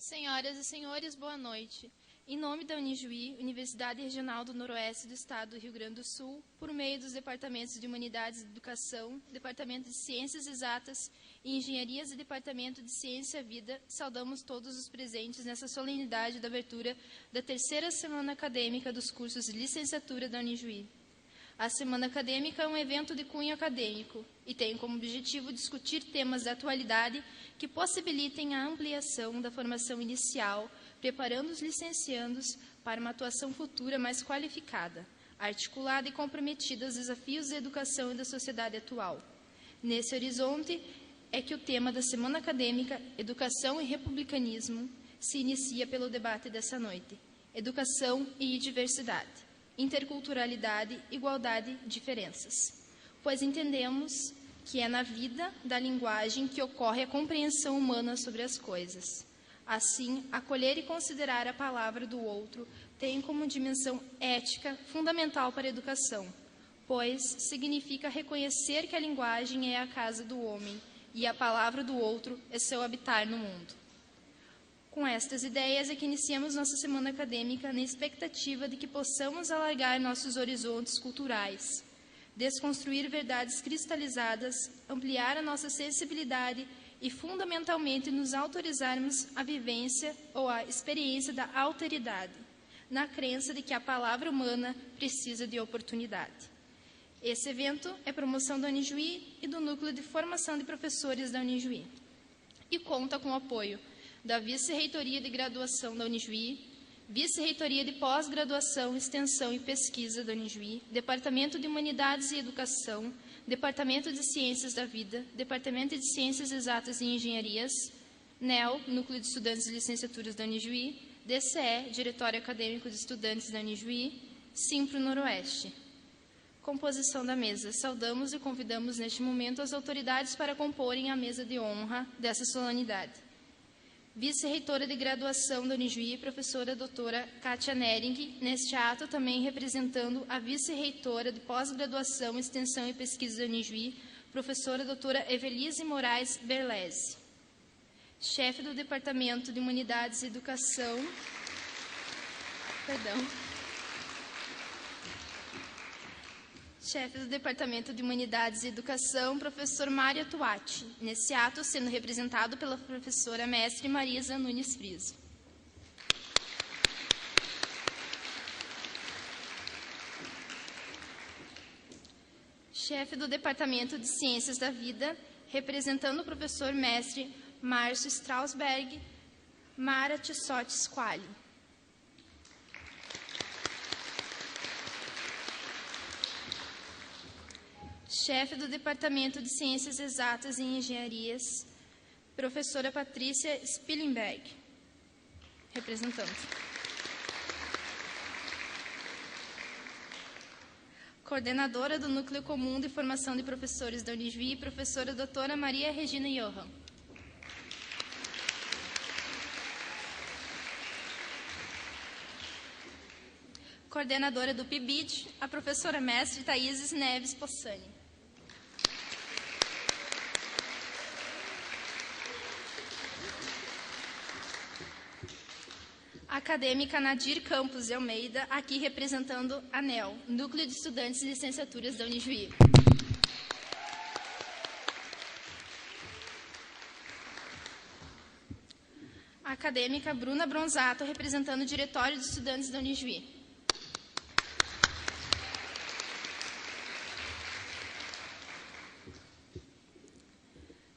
Senhoras e senhores, boa noite. Em nome da Unijuí, Universidade Regional do Noroeste do Estado do Rio Grande do Sul, por meio dos Departamentos de Humanidades e Educação, Departamento de Ciências Exatas e Engenharias e Departamento de Ciência e Vida, saudamos todos os presentes nessa solenidade da abertura da terceira semana acadêmica dos cursos de licenciatura da Unijuí. A Semana Acadêmica é um evento de cunho acadêmico e tem como objetivo discutir temas da atualidade que possibilitem a ampliação da formação inicial, preparando os licenciandos para uma atuação futura mais qualificada, articulada e comprometida aos desafios da educação e da sociedade atual. Nesse horizonte é que o tema da Semana Acadêmica, Educação e Republicanismo, se inicia pelo debate dessa noite: Educação e Diversidade. Interculturalidade, igualdade, diferenças. Pois entendemos que é na vida da linguagem que ocorre a compreensão humana sobre as coisas. Assim, acolher e considerar a palavra do outro tem como dimensão ética fundamental para a educação, pois significa reconhecer que a linguagem é a casa do homem e a palavra do outro é seu habitar no mundo. Com estas ideias é que iniciamos nossa semana acadêmica na expectativa de que possamos alargar nossos horizontes culturais, desconstruir verdades cristalizadas, ampliar a nossa sensibilidade e, fundamentalmente, nos autorizarmos a vivência ou a experiência da alteridade, na crença de que a palavra humana precisa de oportunidade. Esse evento é promoção da Unijuí e do Núcleo de Formação de Professores da Unijuí e conta com o apoio da Vice-Reitoria de Graduação da Unijuí, Vice-Reitoria de Pós-Graduação, Extensão e Pesquisa da Unijuí, Departamento de Humanidades e Educação, Departamento de Ciências da Vida, Departamento de Ciências Exatas e Engenharias, NEL, Núcleo de Estudantes de Licenciaturas da Unijuí, DCE, Diretório Acadêmico de Estudantes da Unijuí, Simpro Noroeste. Composição da mesa. Saudamos e convidamos neste momento as autoridades para comporem a mesa de honra dessa solenidade. Vice-reitora de graduação da Unijuí, professora doutora Kátia Nering, neste ato também representando a vice-reitora de pós-graduação, extensão e pesquisa da Unijuí, professora doutora Evelise Moraes Berlese. Chefe do Departamento de Humanidades e Educação, Chefe do Departamento de Humanidades e Educação, professor Mário Tuati, nesse ato sendo representado pela professora mestre Marisa Nunes Friso. Chefe do Departamento de Ciências da Vida, representando o professor mestre Márcio Strausberg, Mara Tissotti Squali. Chefe do Departamento de Ciências Exatas e Engenharias, professora Patrícia Spillenberg, representante. Coordenadora do Núcleo Comum de Formação de Professores da Unijuí, professora doutora Maria Regina Johan. Coordenadora do PIBID, a professora mestre Thaíses Neves Possani. Acadêmica Nadir Campos de Almeida, aqui representando a NEL, Núcleo de Estudantes de Licenciaturas da Unijuí. Acadêmica Bruna Bronzato, representando o Diretório de Estudantes da Unijuí.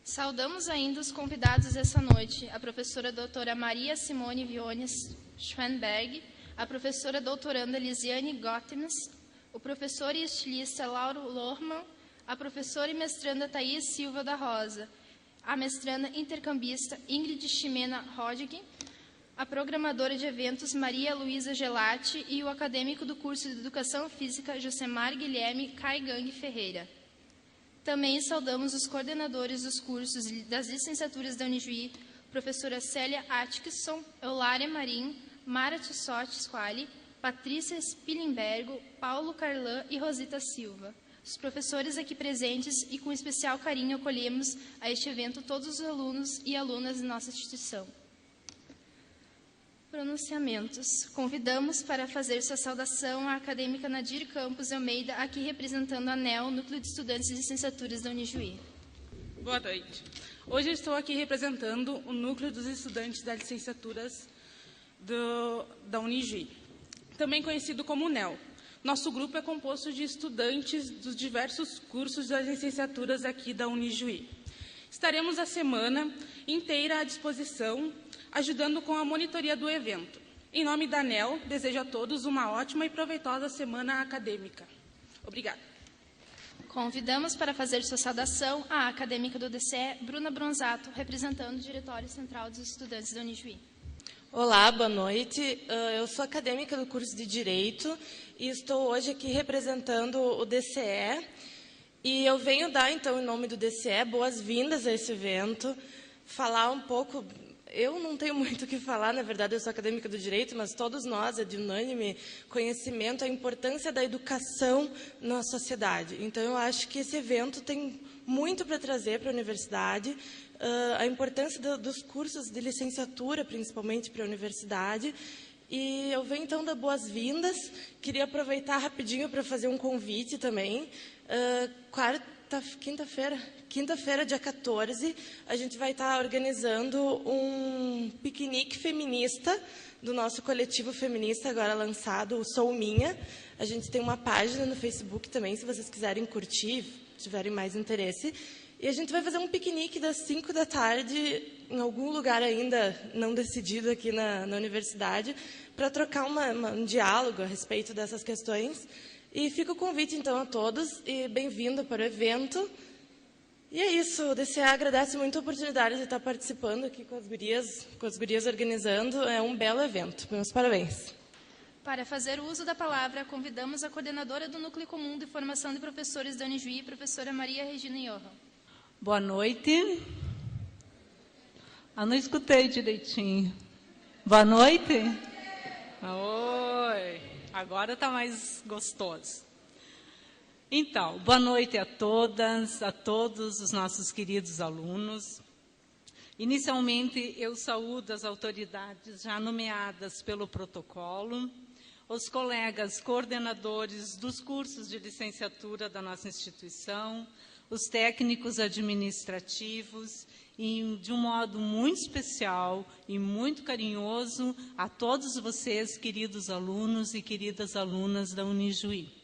Saudamos ainda os convidados dessa noite, a professora doutora Maria Simone Viones Schwenberg, a professora doutoranda Lisiane Gottmans, o professor e estilista Lauro Lohmann, a professora e mestranda Thaís Silva da Rosa, a mestranda intercambista Ingrid Ximena Rodrigues, a programadora de eventos Maria Luísa Gelati e o acadêmico do curso de Educação Física Josemar Guilherme Caigang Ferreira. Também saudamos os coordenadores dos cursos das licenciaturas da Unijuí, professora Célia Atkinson, Eulária Marim, Mara Tissotti Squali, Patrícia Spillenbergo, Paulo Carlan e Rosita Silva. Os professores aqui presentes e com especial carinho acolhemos a este evento todos os alunos e alunas de nossa instituição. Pronunciamentos. Convidamos para fazer sua saudação a acadêmica Nadir Campos de Almeida, aqui representando a ANEL, Núcleo de Estudantes de Licenciaturas da Unijuí. Boa noite. Hoje estou aqui representando o Núcleo dos Estudantes das Licenciaturas da Unijuí, também conhecido como NEL. Nosso grupo é composto de estudantes dos diversos cursos das licenciaturas aqui da Unijuí. Estaremos a semana inteira à disposição, ajudando com a monitoria do evento. Em nome da ANEL, desejo a todos uma ótima e proveitosa semana acadêmica. Obrigada. Convidamos para fazer sua saudação a acadêmica do DCE, Bruna Bronzato, representando o Diretório Central dos Estudantes da Unijuí. Olá, boa noite. Eu sou acadêmica do curso de Direito e estou hoje aqui representando o DCE. E eu venho dar, então, em nome do DCE, boas-vindas a esse evento, falar um pouco... Eu não tenho muito o que falar, na verdade, eu sou acadêmica do Direito, mas todos nós, é de unânime conhecimento, a importância da educação na sociedade. Então, eu acho que esse evento tem muito para trazer para a universidade, a importância dos cursos de licenciatura, principalmente para a universidade. E eu venho, então, dar boas-vindas. Queria aproveitar rapidinho para fazer um convite também. Quinta-feira, dia 14, a gente vai estar organizando um piquenique feminista do nosso coletivo feminista, agora lançado, o Sou Minha. A gente tem uma página no Facebook também, se vocês quiserem curtir, tiverem mais interesse. E a gente vai fazer um piquenique das 5 da tarde, em algum lugar ainda não decidido aqui na universidade, para trocar um diálogo a respeito dessas questões. E fica o convite, então, a todos, e bem-vindo para o evento. E é isso, o DCE agradece muito a oportunidade de estar participando aqui com as gurias organizando. É um belo evento. Meus parabéns. Para fazer uso da palavra, convidamos a coordenadora do Núcleo Comum de Formação de Professores da Unijuí, professora Maria Regina Johan. Boa noite. Não escutei direitinho. Boa noite. Oi. Agora está mais gostoso. Então, boa noite a todas, a todos os nossos queridos alunos. Inicialmente, eu saúdo as autoridades já nomeadas pelo protocolo, os colegas coordenadores dos cursos de licenciatura da nossa instituição, os técnicos administrativos e, de um modo muito especial e muito carinhoso, a todos vocês, queridos alunos e queridas alunas da Unijuí.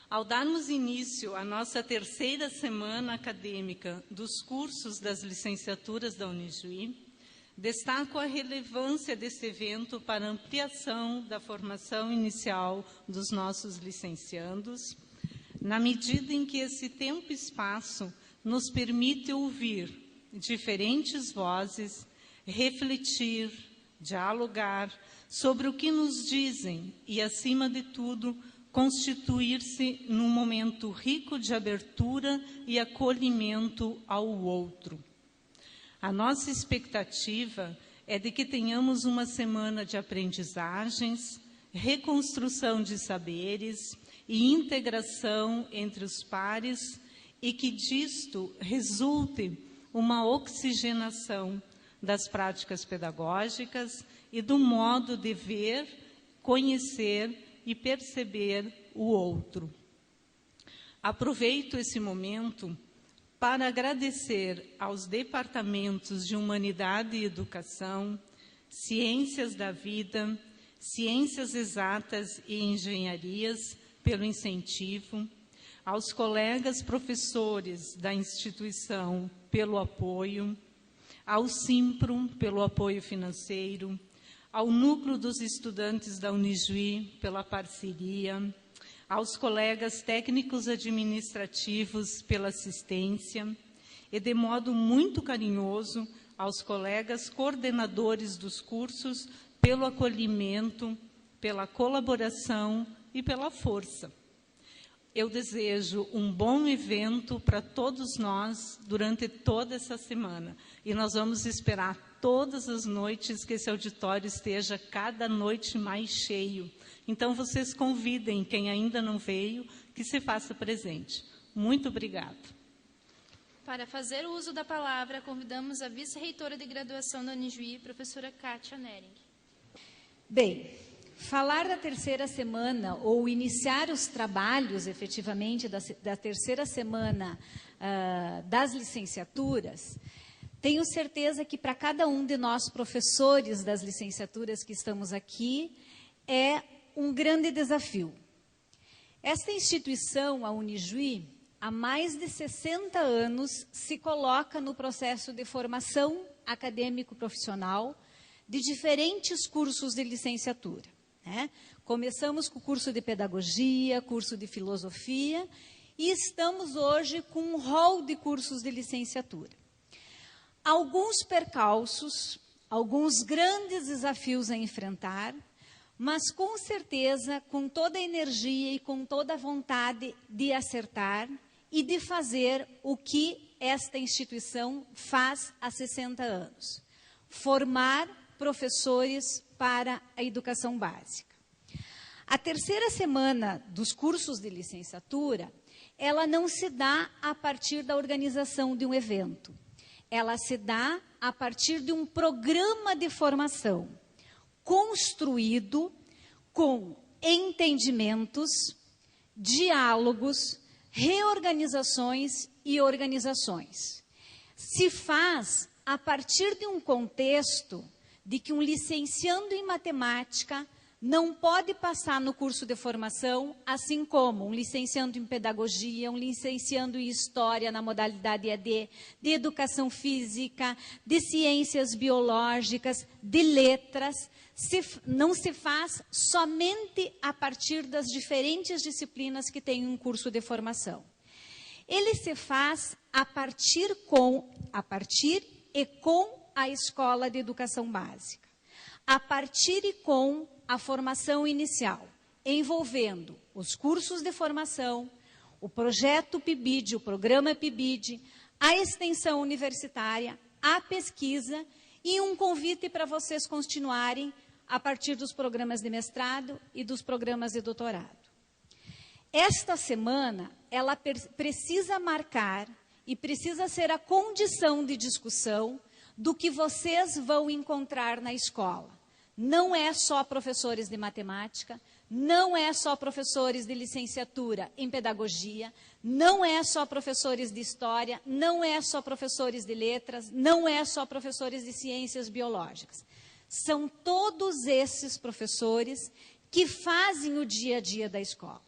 Ao darmos início à nossa terceira semana acadêmica dos cursos das licenciaturas da Unijuí, destaco a relevância desse evento para a ampliação da formação inicial dos nossos licenciandos, na medida em que esse tempo e espaço nos permite ouvir diferentes vozes, refletir, dialogar sobre o que nos dizem e, acima de tudo, constituir-se num momento rico de abertura e acolhimento ao outro. A nossa expectativa é de que tenhamos uma semana de aprendizagens, reconstrução de saberes e integração entre os pares e que disto resulte uma oxigenação das práticas pedagógicas e do modo de ver, conhecer e perceber o outro. Aproveito esse momento para agradecer aos departamentos de Humanidade e Educação, Ciências da Vida, Ciências Exatas e Engenharias pelo incentivo, aos colegas professores da instituição pelo apoio, ao Simpro pelo apoio financeiro, ao Núcleo dos Estudantes da Unijuí pela parceria, aos colegas técnicos administrativos pela assistência e, de modo muito carinhoso, aos colegas coordenadores dos cursos pelo acolhimento, pela colaboração e pela força. Eu desejo um bom evento para todos nós durante toda essa semana. E nós vamos esperar todas as noites que esse auditório esteja cada noite mais cheio. Então, vocês convidem quem ainda não veio, que se faça presente. Muito obrigada. Para fazer uso da palavra, convidamos a vice-reitora de graduação da Unijuí, professora Kátia Nering. Bem, falar da terceira semana, ou iniciar os trabalhos, efetivamente, da terceira semana das licenciaturas, tenho certeza que para cada um de nós, professores das licenciaturas que estamos aqui, é um grande desafio. Esta instituição, a Unijuí, há mais de 60 anos, se coloca no processo de formação acadêmico-profissional de diferentes cursos de licenciatura, né? Começamos com o curso de pedagogia, curso de filosofia, e estamos hoje com um rol de cursos de licenciatura. Alguns percalços, alguns grandes desafios a enfrentar, mas com certeza, com toda a energia e com toda a vontade de acertar e de fazer o que esta instituição faz há 60 anos. Formar professores para a educação básica. A terceira semana dos cursos de licenciatura, ela não se dá a partir da organização de um evento. Ela se dá a partir de um programa de formação construído com entendimentos, diálogos, reorganizações e organizações. Se faz a partir de um contexto de que um licenciando em matemática não pode passar no curso de formação, assim como um licenciando em pedagogia, um licenciando em história na modalidade EAD, de educação física, de ciências biológicas, de letras, não se faz somente a partir das diferentes disciplinas que tem um curso de formação. Ele se faz a partir e com a escola de educação básica, a partir e com a formação inicial, envolvendo os cursos de formação, o projeto PIBID, o programa PIBID, a extensão universitária, a pesquisa e um convite para vocês continuarem a partir dos programas de mestrado e dos programas de doutorado. Esta semana, ela precisa marcar e precisa ser a condição de discussão do que vocês vão encontrar na escola. Não é só professores de matemática, não é só professores de licenciatura em pedagogia, não é só professores de história, não é só professores de letras, não é só professores de ciências biológicas. São todos esses professores que fazem o dia a dia da escola.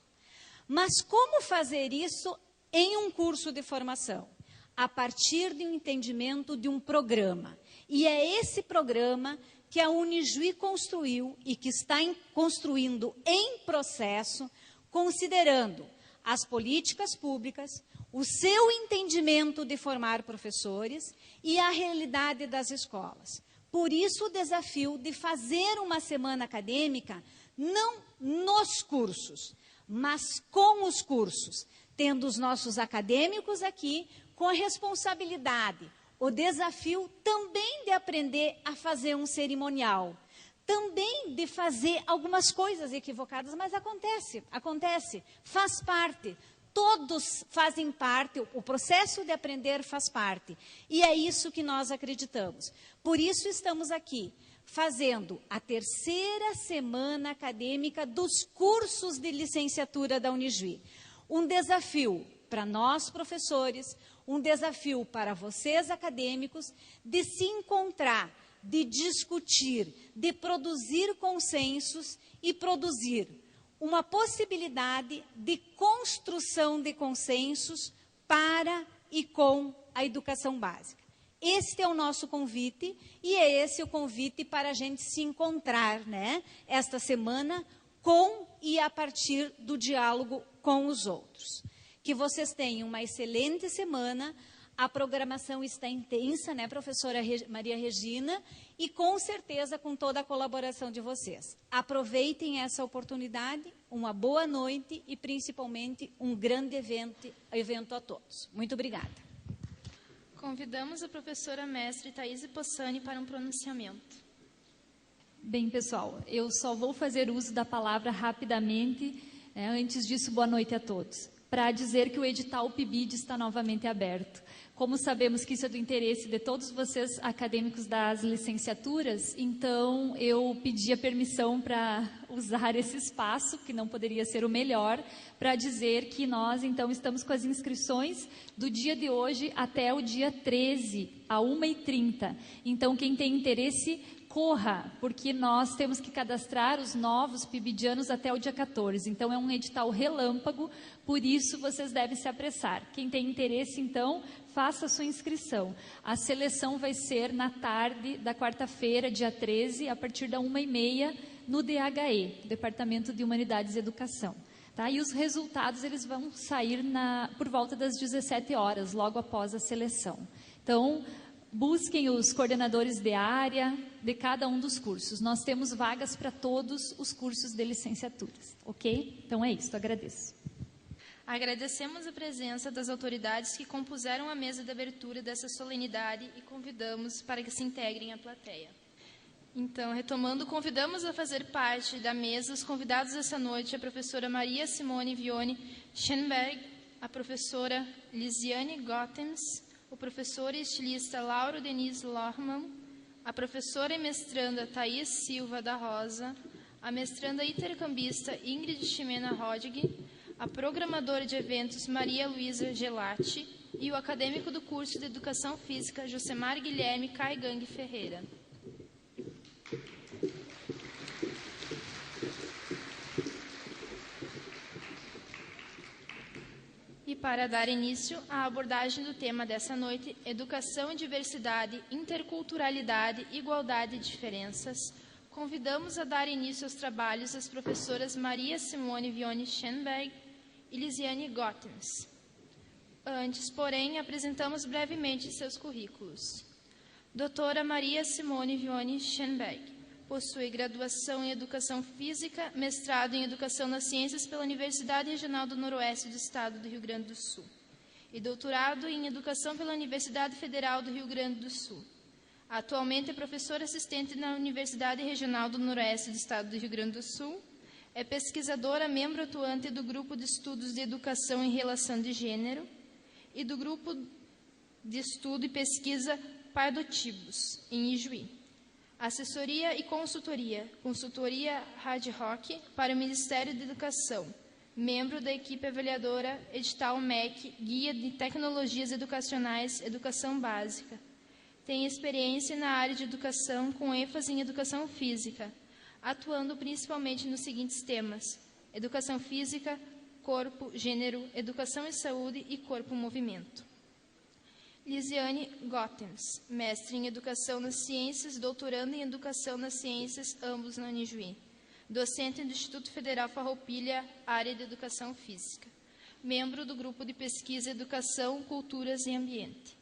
Mas como fazer isso em um curso de formação? A partir de um entendimento de um programa. E é esse programa que a Unijuí construiu e que está construindo em processo, considerando as políticas públicas, o seu entendimento de formar professores e a realidade das escolas. Por isso, o desafio de fazer uma semana acadêmica, não nos cursos, mas com os cursos, tendo os nossos acadêmicos aqui com a responsabilidade, o desafio também de aprender a fazer um cerimonial, também de fazer algumas coisas equivocadas, mas acontece, faz parte, todos fazem parte, o processo de aprender faz parte, e é isso que nós acreditamos. Por isso estamos aqui, fazendo a terceira semana acadêmica dos cursos de licenciatura da Unijuí. Um desafio para nós, professores, um desafio para vocês, acadêmicos, de se encontrar, de discutir, de produzir consensos e produzir uma possibilidade de construção de consensos para e com a educação básica. Este é o nosso convite e é esse o convite para a gente se encontrar, né, esta semana com e a partir do diálogo com os outros. Que vocês tenham uma excelente semana, a programação está intensa, né, professora Maria Regina, e com certeza com toda a colaboração de vocês. Aproveitem essa oportunidade, uma boa noite e principalmente um grande evento a todos. Muito obrigada. Convidamos a professora mestre Thaís Possani para um pronunciamento. Bem, pessoal, eu só vou fazer uso da palavra rapidamente. Antes disso, boa noite a todos. para dizer que o edital PIBID está novamente aberto. Como sabemos que isso é do interesse de todos vocês acadêmicos das licenciaturas, então eu pedi a permissão para usar esse espaço, que não poderia ser o melhor, para dizer que nós, então, estamos com as inscrições do dia de hoje até o dia 13, à 1h30. Então, quem tem interesse, corra, porque nós temos que cadastrar os novos PIBIdianos até o dia 14. Então, é um edital relâmpago, por isso vocês devem se apressar. Quem tem interesse, então, faça a sua inscrição. A seleção vai ser na tarde da quarta-feira, dia 13, a partir da 1h30, no DHE, Departamento de Humanidades e Educação. Tá? E os resultados eles vão sair por volta das 17 horas, logo após a seleção. Então, busquem os coordenadores de área de cada um dos cursos. Nós temos vagas para todos os cursos de licenciaturas, ok? Então é isso, agradeço. Agradecemos a presença das autoridades que compuseram a mesa de abertura dessa solenidade e convidamos para que se integrem à plateia. Então, retomando, convidamos a fazer parte da mesa os convidados dessa noite, a professora Maria Simone Vione Schenberg, a professora Lisiane Gottens, o professor e estilista Lauro Denis Lohmann, a professora e mestranda Thaís Silva da Rosa, a mestranda intercambista Ingrid Ximena Rodig, a programadora de eventos Maria Luísa Gelati e o acadêmico do curso de Educação Física Josemar Guilherme Caigang Ferreira. E para dar início à abordagem do tema dessa noite, Educação e Diversidade, Interculturalidade, Igualdade e Diferenças, convidamos a dar início aos trabalhos as professoras Maria Simone Vione Schenberg e Lisiane Gottens. Antes, porém, apresentamos brevemente seus currículos. Doutora Maria Simone Vione Schenberg possui graduação em Educação Física, mestrado em Educação nas Ciências pela Universidade Regional do Noroeste do Estado do Rio Grande do Sul e doutorado em Educação pela Universidade Federal do Rio Grande do Sul. Atualmente é professora assistente na Universidade Regional do Noroeste do Estado do Rio Grande do Sul, é pesquisadora, membro atuante do Grupo de Estudos de Educação em Relação de Gênero e do Grupo de Estudo e Pesquisa Pardotibus, em Ijuí. Assessoria e consultoria Hard Rock para o Ministério da Educação, membro da equipe avaliadora Edital MEC, Guia de Tecnologias Educacionais, Educação Básica. Tem experiência na área de educação com ênfase em educação física, atuando principalmente nos seguintes temas: educação física, corpo, gênero, educação e saúde e corpo-movimento. Lisiane Gottens, mestre em Educação nas Ciências, doutorando em Educação nas Ciências, ambos na Unijuí. Docente do Instituto Federal Farroupilha, área de Educação Física. Membro do Grupo de Pesquisa Educação, Culturas e Ambiente.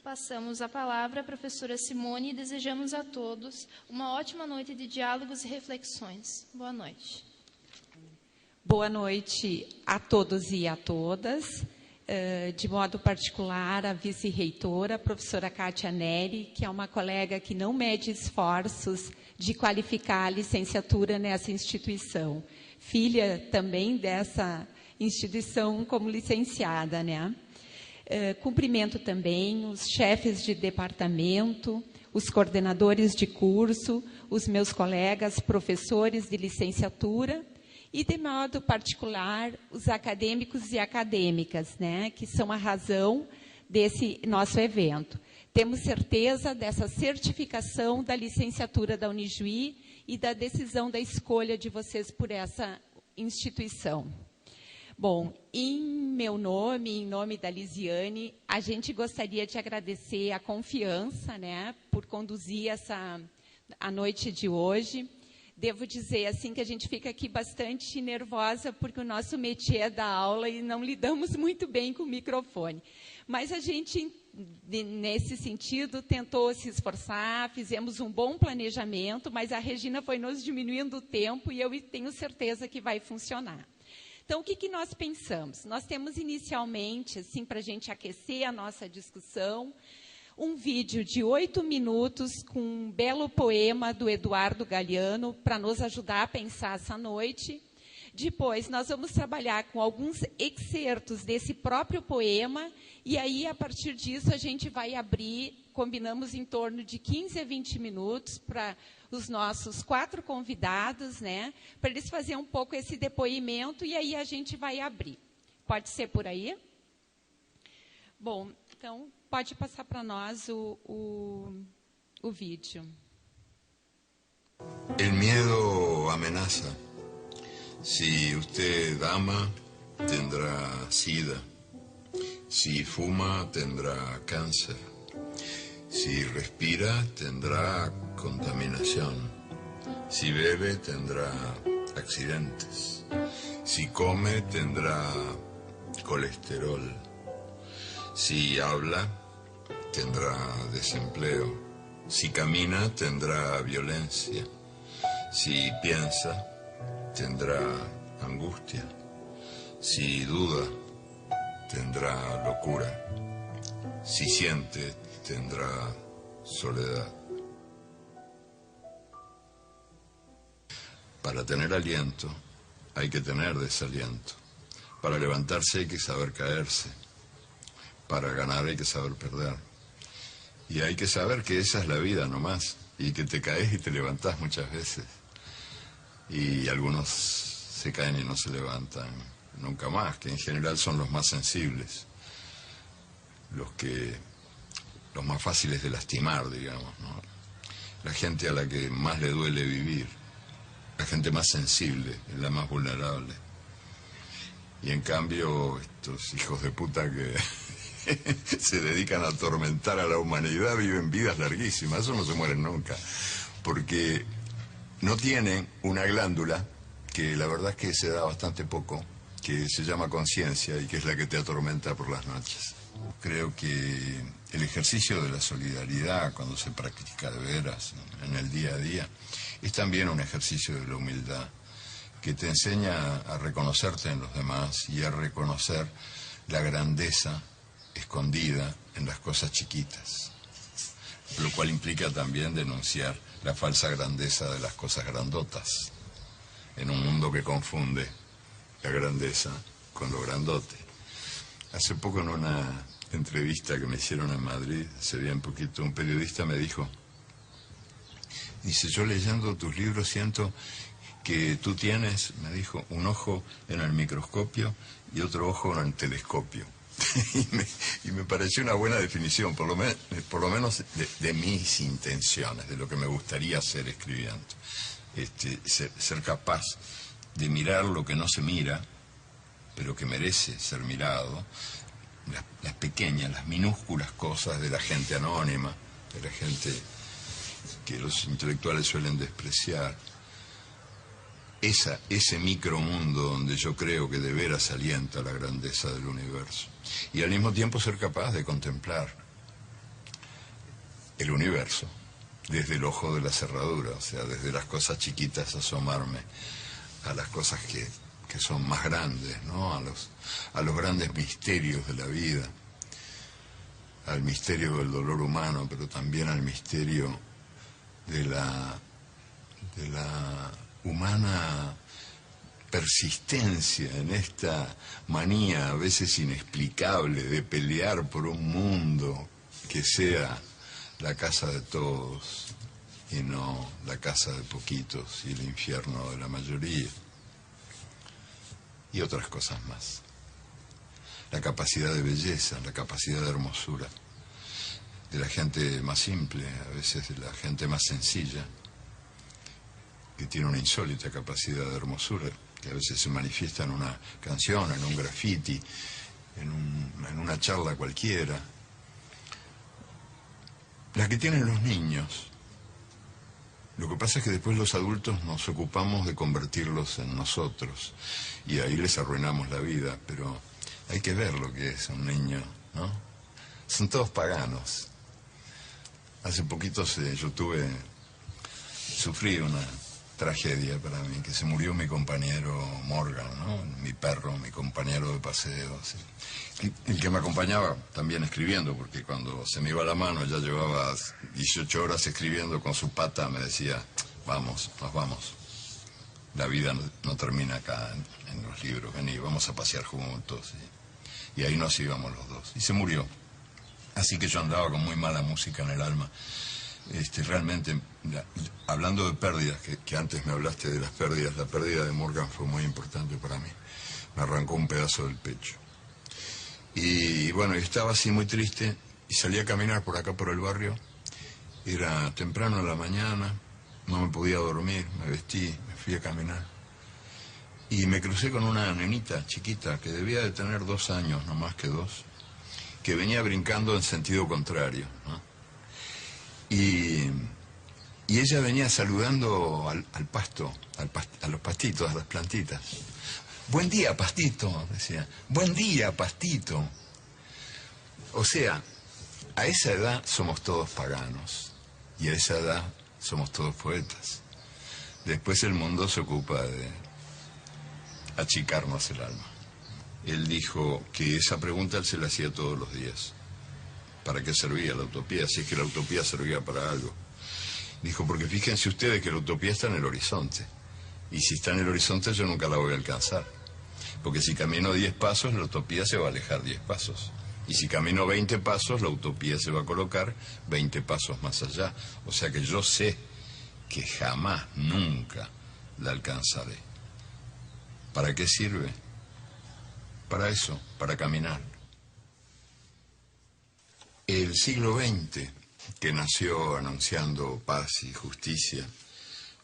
Passamos a palavra à professora Simone e desejamos a todos uma ótima noite de diálogos e reflexões. Boa noite. Boa noite a todos e a todas. De modo particular, a vice-reitora, a professora Kátia Neri, que é uma colega que não mede esforços de qualificar a licenciatura nessa instituição. Filha também dessa instituição como licenciada, né? Cumprimento também os chefes de departamento, os coordenadores de curso, os meus colegas professores de licenciatura, e, de modo particular, os acadêmicos e acadêmicas, né, que são a razão desse nosso evento. Temos certeza dessa certificação da licenciatura da Unijuí e da decisão da escolha de vocês por essa instituição. Bom, em meu nome, em nome da Lisiane, a gente gostaria de agradecer a confiança, né, por conduzir a noite de hoje. Devo dizer assim que a gente fica aqui bastante nervosa porque o nosso métier é dar aula e não lidamos muito bem com o microfone. Mas a gente, nesse sentido, tentou se esforçar, fizemos um bom planejamento, mas a Regina foi nos diminuindo o tempo e eu tenho certeza que vai funcionar. Então, o que nós pensamos? Nós temos inicialmente, assim, para a gente aquecer a nossa discussão, um vídeo de 8 minutos com um belo poema do Eduardo Galeano para nos ajudar a pensar essa noite. Depois, nós vamos trabalhar com alguns excertos desse próprio poema, e aí, a partir disso, a gente vai abrir, combinamos em torno de 15 a 20 minutos para os nossos 4 convidados, né, para eles fazerem um pouco esse depoimento, e aí a gente vai abrir. Pode ser por aí? Bom, então, pode passar para nós o vídeo. El miedo amenaza. Si usted ama, tendrá SIDA. Si fuma, tendrá cáncer. Si respira, tendrá contaminación. Si bebe, tendrá accidentes. Si come, tendrá colesterol. Si habla, tendrá desempleo. Si camina, tendrá violencia. Si piensa, tendrá angustia. Si duda, tendrá locura. Si siente, tendrá soledad. Para tener aliento, hay que tener desaliento. Para levantarse hay que saber caerse. Para ganar hay que saber perder. Y hay que saber que esa es la vida nomás. Y que te caes y te levantás muchas veces. Y algunos se caen y no se levantan nunca más, que en general son los más sensibles, los más fáciles de lastimar, digamos, ¿no? La gente a la que más le duele vivir, la gente más sensible, es la más vulnerable. Y en cambio, estos hijos de puta que se dedican a atormentar a la humanidad viven vidas larguísimas, eso no se mueren nunca, porque no tienen una glándula que la verdad es que se da bastante poco, que se llama conciencia y que es la que te atormenta por las noches. Creo que el ejercicio de la solidaridad, cuando se practica de veras en el día a día, es también un ejercicio de la humildad, que te enseña a reconocerte en los demás y a reconocer la grandeza escondida en las cosas chiquitas, lo cual implica también denunciar la falsa grandeza de las cosas grandotas, en un mundo que confunde la grandeza con lo grandote. Hace poco en una entrevista que me hicieron en Madrid, hace bien poquito, un periodista me dijo, dice, yo leyendo tus libros siento que tú tienes, me dijo, un ojo en el microscopio y otro ojo en el telescopio. y me pareció una buena definición, por lo menos de mis intenciones, de lo que me gustaría hacer escribiendo. Ser capaz de mirar lo que no se mira, pero que merece ser mirado, las pequeñas, las minúsculas cosas de la gente anónima, de la gente que los intelectuales suelen despreciar. Ese micromundo donde yo creo que de veras alienta la grandeza del universo. Y al mismo tiempo ser capaz de contemplar el universo desde el ojo de la cerradura, o sea, desde las cosas chiquitas asomarme a las cosas que son más grandes, ¿no? A los grandes misterios de la vida, al misterio del dolor humano, pero también al misterio de la humana persistencia en esta manía a veces inexplicable de pelear por un mundo que sea la casa de todos y no la casa de poquitos y el infierno de la mayoría, y otras cosas más. La capacidad de belleza, la capacidad de hermosura de la gente más simple, a veces de la gente más sencilla, que tiene una insólita capacidad de hermosura, que a veces se manifiesta en una canción, en un graffiti, en una charla cualquiera. La que tienen los niños. Lo que pasa es que después los adultos nos ocupamos de convertirlos en nosotros, y ahí les arruinamos la vida, pero hay que ver lo que es un niño, ¿no? Son todos paganos. Hace poquito sufrí una tragedia para mí, que se murió mi compañero Morgan, ¿no? Mi perro, mi compañero de paseos, el que me acompañaba también escribiendo, porque cuando se me iba la mano, ya llevaba 18 horas escribiendo, con su pata me decía, vamos, nos vamos. la vida no termina acá en los libros, vení, vamos a pasear juntos. Y ahí nos íbamos los dos. Y se murió. Así que yo andaba con muy mala música en el alma. Realmente, hablando de pérdidas, que antes me hablaste de las pérdidas, la pérdida de Morgan fue muy importante para mí. Me arrancó un pedazo del pecho. Y bueno, estaba así muy triste y salí a caminar por acá, por el barrio. Era temprano en la mañana, no me podía dormir, me vestí, me fui a caminar. Y me crucé con una nenita chiquita que debía de tener 2 años, no más que 2, que venía brincando en sentido contrario, ¿no? Y ella venía saludando al pasto, a los pastitos, a las plantitas. Buen día, pastito, decía. Buen día, pastito. O sea, a esa edad somos todos paganos y a esa edad somos todos poetas. Después el mundo se ocupa de achicarnos el alma. Él dijo que esa pregunta él se la hacía todos los días. ¿Para qué servía la utopía? Si es que la utopía servía para algo. Dijo, porque fíjense ustedes que la utopía está en el horizonte. Y si está en el horizonte yo nunca la voy a alcanzar. Porque si camino 10 pasos, la utopía se va a alejar 10 pasos. Y si camino 20 pasos, la utopía se va a colocar 20 pasos más allá. O sea que yo sé que jamás, nunca la alcanzaré. ¿Para qué sirve? Para eso, para caminar. El siglo XX, que nació anunciando paz y justicia,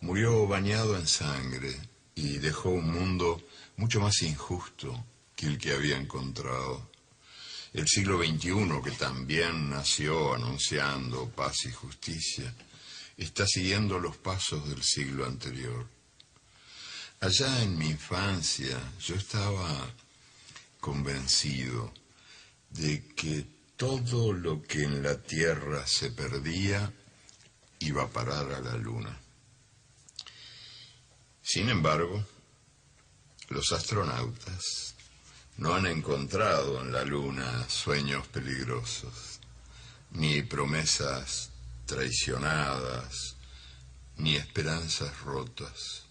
murió bañado en sangre y dejó un mundo mucho más injusto que el que había encontrado. El siglo XXI, que también nació anunciando paz y justicia, está siguiendo los pasos del siglo anterior. Allá en mi infancia yo estaba convencido de que todo lo que en la Tierra se perdía iba a parar a la Luna. Sin embargo, los astronautas no han encontrado en la Luna sueños peligrosos, ni promesas traicionadas, ni esperanzas rotas.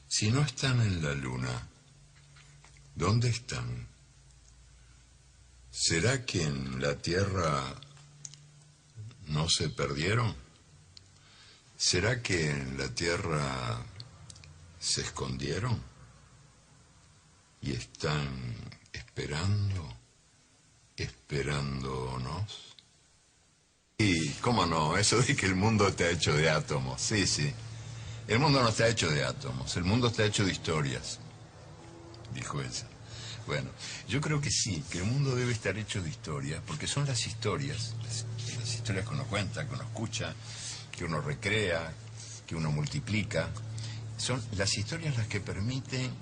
Si no están en la Luna, ¿dónde están? ¿Será que en la Tierra no se perdieron? ¿Será que en la Tierra se escondieron? Y están esperándonos. Y, ¿cómo no? Eso de que el mundo está hecho de átomos. Sí, sí. El mundo no está hecho de átomos, el mundo está hecho de historias, dijo ella. Bueno, yo creo que sí, que el mundo debe estar hecho de historias, porque son las historias que uno cuenta, que uno escucha, que uno recrea, que uno multiplica. Son las historias las que permiten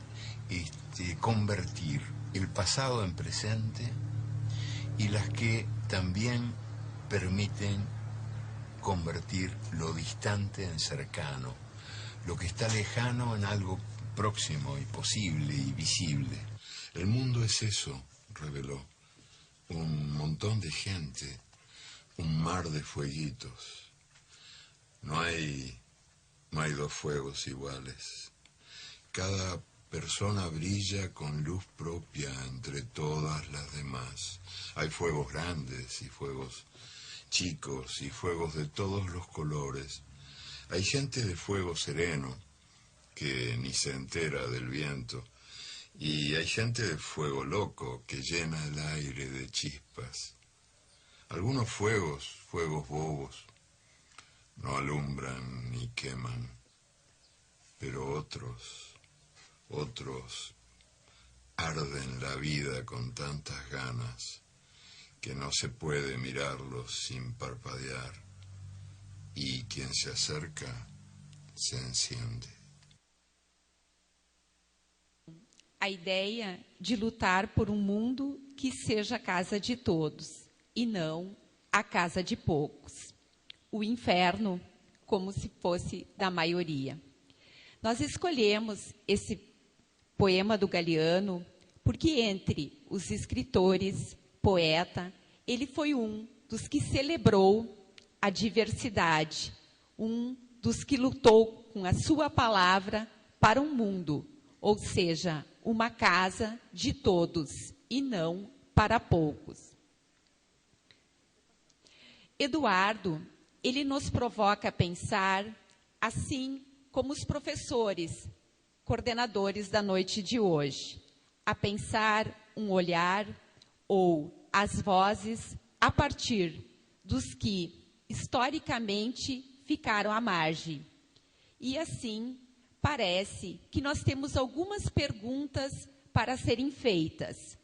convertir el pasado en presente y las que también permiten convertir lo distante en cercano, lo que está lejano en algo próximo y posible y visible. El mundo es eso, reveló, un montón de gente, un mar de fueguitos. No hay 2 fuegos iguales. Cada persona brilla con luz propia entre todas las demás. Hay fuegos grandes y fuegos chicos y fuegos de todos los colores. Hay gente de fuego sereno que ni se entera del viento. Y hay gente de fuego loco que llena el aire de chispas. Algunos fuegos bobos, no alumbran ni queman, pero otros arden la vida con tantas ganas que no se puede mirarlos sin parpadear, y quien se acerca se enciende. A ideia de lutar por um mundo que seja a casa de todos e não a casa de poucos. O inferno como se fosse da maioria. Nós escolhemos esse poema do Galeano porque entre os escritores, poeta, ele foi um dos que celebrou a diversidade, um dos que lutou com a sua palavra para um mundo, ou seja, uma casa de todos e não para poucos. Eduardo, ele nos provoca a pensar, assim como os professores, coordenadores da noite de hoje, a pensar um olhar ou as vozes a partir dos que, historicamente, ficaram à margem. E, assim, parece que nós temos algumas perguntas para serem feitas.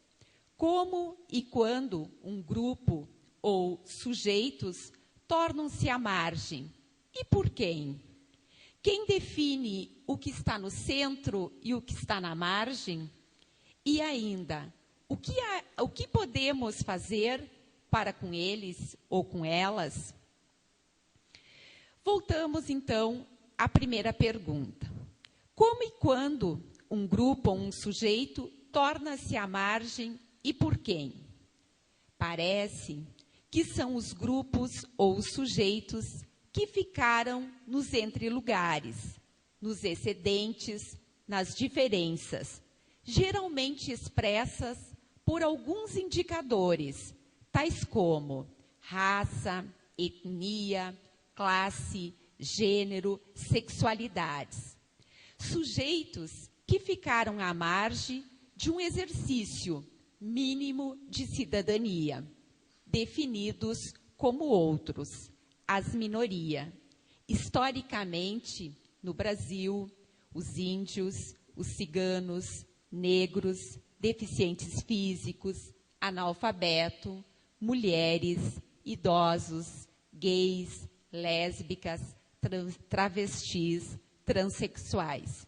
Como e quando um grupo ou sujeitos tornam-se à margem? E por quem? Quem define o que está no centro e o que está na margem? E ainda, o que podemos fazer para com eles ou com elas? Voltamos, então, à primeira pergunta. Como e quando um grupo ou um sujeito torna-se à margem e por quem? Parece que são os grupos ou os sujeitos que ficaram nos entrelugares, nos excedentes, nas diferenças, geralmente expressas por alguns indicadores, tais como raça, etnia, classe, gênero, sexualidades. Sujeitos que ficaram à margem de um exercício mínimo de cidadania, definidos como outros, as minorias. Historicamente, no Brasil, os índios, os ciganos, negros, deficientes físicos, analfabetos, mulheres, idosos, gays, lésbicas, travestis, transexuais.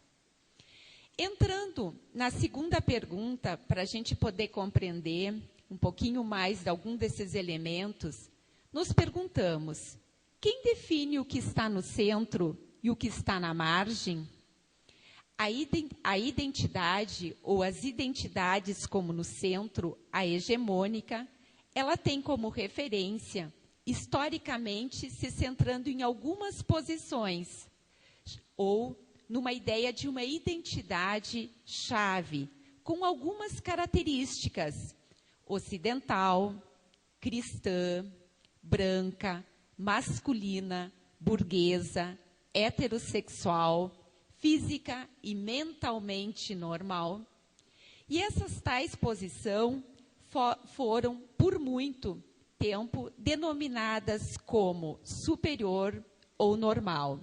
Entrando na segunda pergunta, para a gente poder compreender um pouquinho mais de algum desses elementos, nos perguntamos, quem define o que está no centro e o que está na margem? A identidade, ou as identidades como no centro, a hegemônica, ela tem como referência, historicamente, se centrando em algumas posições, ou numa ideia de uma identidade-chave, com algumas características, ocidental, cristã, branca, masculina, burguesa, heterossexual, física e mentalmente normal. E essas tais posições foram, por muito tempo, denominadas como superior ou normal.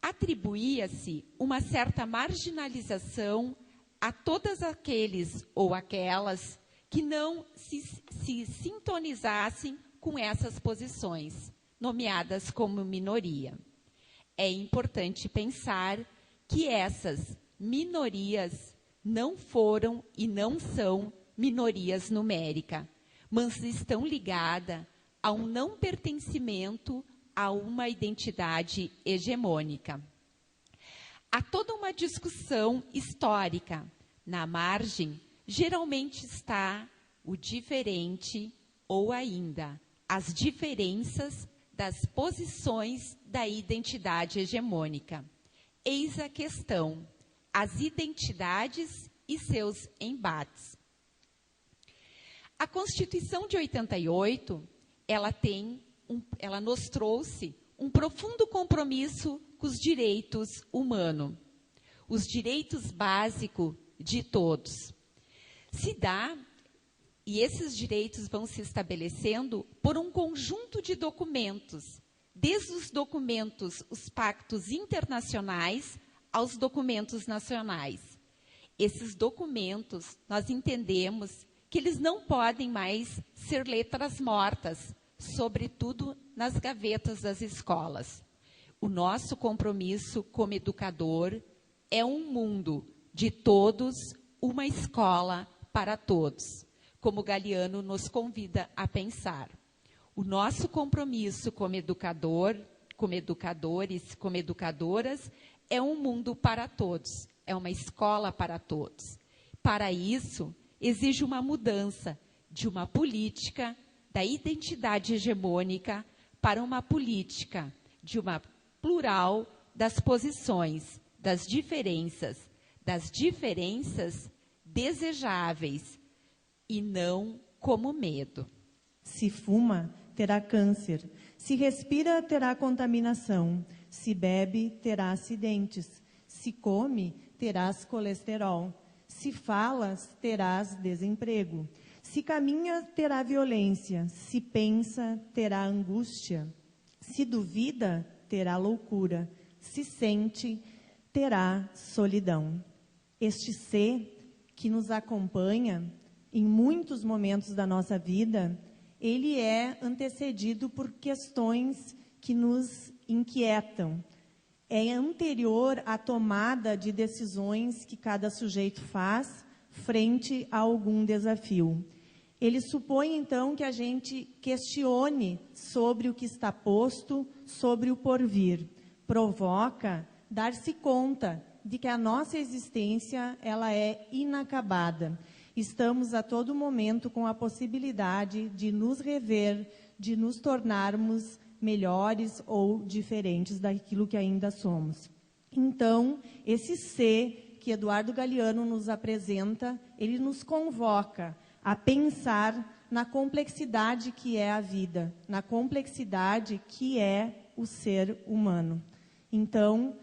Atribuía-se uma certa marginalização a todos aqueles ou aquelas que não se sintonizassem com essas posições, nomeadas como minoria. É importante pensar que essas minorias não foram e não são minorias numéricas, mas estão ligadas a um não pertencimento a uma identidade hegemônica. Há toda uma discussão histórica. Na margem, geralmente está o diferente ou ainda as diferenças das posições da identidade hegemônica. Eis a questão, as identidades e seus embates. A Constituição de 88, ela nos trouxe um profundo compromisso com os direitos humanos, os direitos básicos de todos. E esses direitos vão se estabelecendo por um conjunto de documentos, desde os documentos, os pactos internacionais, aos documentos nacionais. Esses documentos, nós entendemos que eles não podem mais ser letras mortas, sobretudo nas gavetas das escolas. O nosso compromisso como educador é um mundo de todos, uma escola para todos, como Galeano nos convida a pensar. O nosso compromisso como educador, como educadores, como educadoras, é um mundo para todos, é uma escola para todos. Para isso, exige uma mudança de uma política da identidade hegemônica para uma política de uma plural das posições das diferenças desejáveis e não como medo. Se fuma, terá câncer. Se respira, terá contaminação. Se bebe, terá acidentes. Se come, terás colesterol. Se falas, terás desemprego. Se caminha, terá violência. Se pensa, terá angústia. Se duvida, terá loucura. Se sente, terá solidão. Este ser que nos acompanha em muitos momentos da nossa vida, ele é antecedido por questões que nos inquietam. É anterior à tomada de decisões que cada sujeito faz frente a algum desafio. Ele supõe, então, que a gente questione sobre o que está posto, sobre o porvir. Provoca dar-se conta de que a nossa existência ela é inacabada. Estamos a todo momento com a possibilidade de nos rever, de nos tornarmos melhores ou diferentes daquilo que ainda somos. Então, esse ser que Eduardo Galeano nos apresenta, ele nos convoca a pensar na complexidade que é a vida, na complexidade que é o ser humano. Então,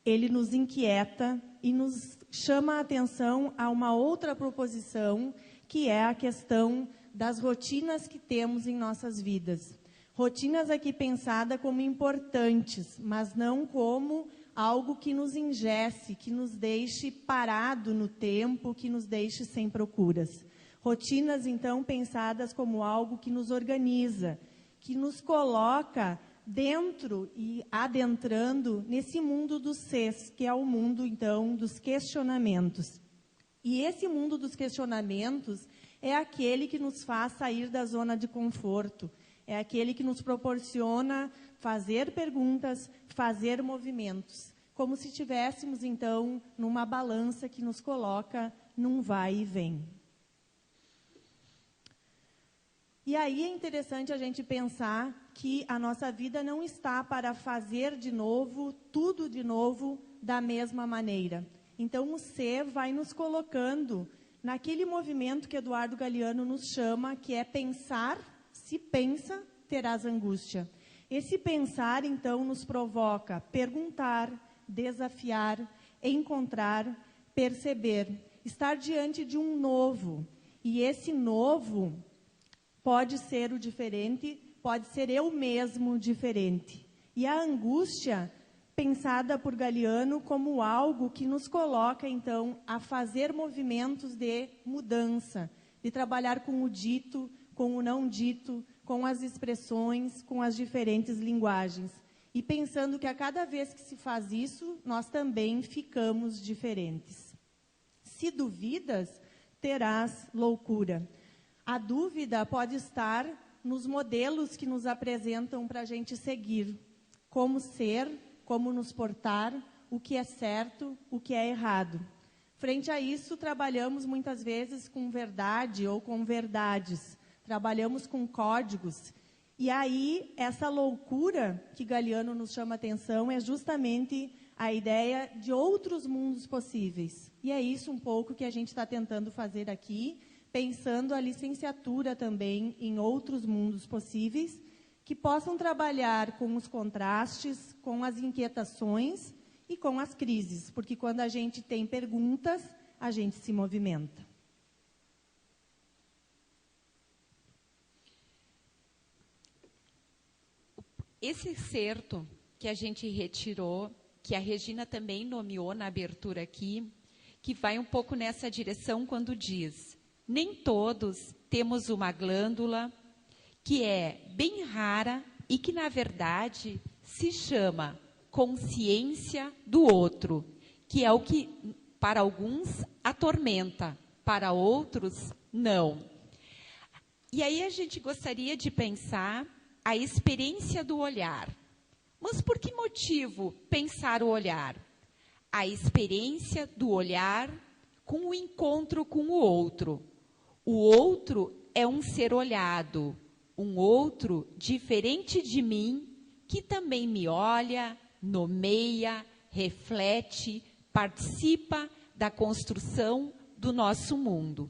ele nos inquieta e nos chama a atenção a uma outra proposição, que é a questão das rotinas que temos em nossas vidas. Rotinas aqui pensadas como importantes, mas não como algo que nos engesse, que nos deixe parado no tempo, que nos deixe sem procuras. Rotinas, então, pensadas como algo que nos organiza, que nos coloca dentro e adentrando nesse mundo dos Cs, que é o mundo, então, dos questionamentos. E esse mundo dos questionamentos é aquele que nos faz sair da zona de conforto, é aquele que nos proporciona fazer perguntas, fazer movimentos, como se estivéssemos, então, numa balança que nos coloca num vai e vem. E aí é interessante a gente pensar que a nossa vida não está para fazer de novo, tudo de novo, da mesma maneira. Então o ser vai nos colocando naquele movimento que Eduardo Galeano nos chama, que é pensar, se pensa, terás angústia. Esse pensar, então, nos provoca perguntar, desafiar, encontrar, perceber, estar diante de um novo. E esse novo pode ser o diferente, pode ser eu mesmo diferente. E a angústia, pensada por Galeano como algo que nos coloca, então, a fazer movimentos de mudança, de trabalhar com o dito, com o não dito, com as expressões, com as diferentes linguagens. E pensando que a cada vez que se faz isso, nós também ficamos diferentes. Se duvidas, terás loucura. A dúvida pode estar nos modelos que nos apresentam para a gente seguir. Como ser, como nos portar, o que é certo, o que é errado. Frente a isso, trabalhamos muitas vezes com verdade ou com verdades. Trabalhamos com códigos. E aí, essa loucura que Galeano nos chama a atenção é justamente a ideia de outros mundos possíveis. E é isso um pouco que a gente está tentando fazer aqui, pensando a licenciatura também em outros mundos possíveis, que possam trabalhar com os contrastes, com as inquietações e com as crises, porque quando a gente tem perguntas, a gente se movimenta. Esse excerto que a gente retirou, que a Regina também nomeou na abertura aqui, que vai um pouco nessa direção quando diz: nem todos temos uma glândula que é bem rara e que, na verdade, se chama consciência do outro, que é o que, para alguns, atormenta, para outros, não. E aí a gente gostaria de pensar a experiência do olhar. Mas por que motivo pensar o olhar? A experiência do olhar com o encontro com o outro. O outro é um ser olhado, um outro diferente de mim, que também me olha, nomeia, reflete, participa da construção do nosso mundo.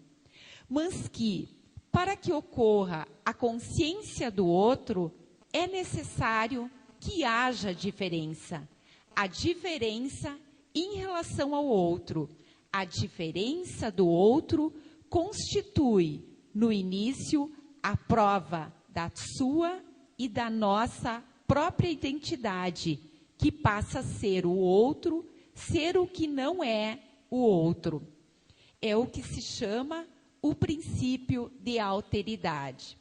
Mas que, para que ocorra a consciência do outro, é necessário que haja diferença. A diferença em relação ao outro. A diferença do outro constitui, no início, a prova da sua e da nossa própria identidade, que passa a ser o outro, ser o que não é o outro. É o que se chama o princípio de alteridade.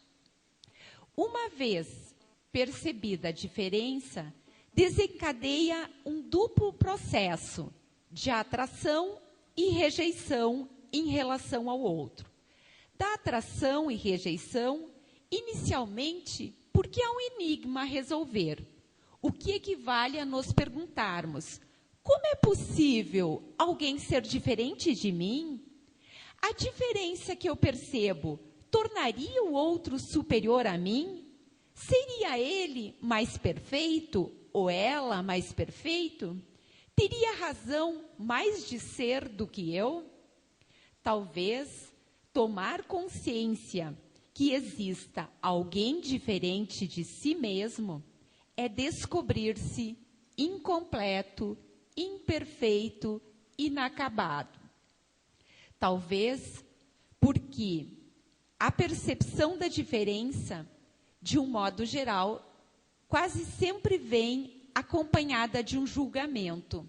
Uma vez percebida a diferença, desencadeia um duplo processo de atração e rejeição em relação ao outro. Da atração e rejeição, inicialmente, porque há um enigma a resolver, o que equivale a nos perguntarmos: como é possível alguém ser diferente de mim? A diferença que eu percebo tornaria o outro superior a mim? Seria ele mais perfeito ou ela mais perfeito? Teria razão mais de ser do que eu? Talvez tomar consciência que exista alguém diferente de si mesmo é descobrir-se incompleto, imperfeito, inacabado. Talvez porque a percepção da diferença, de um modo geral, quase sempre vem acompanhada de um julgamento.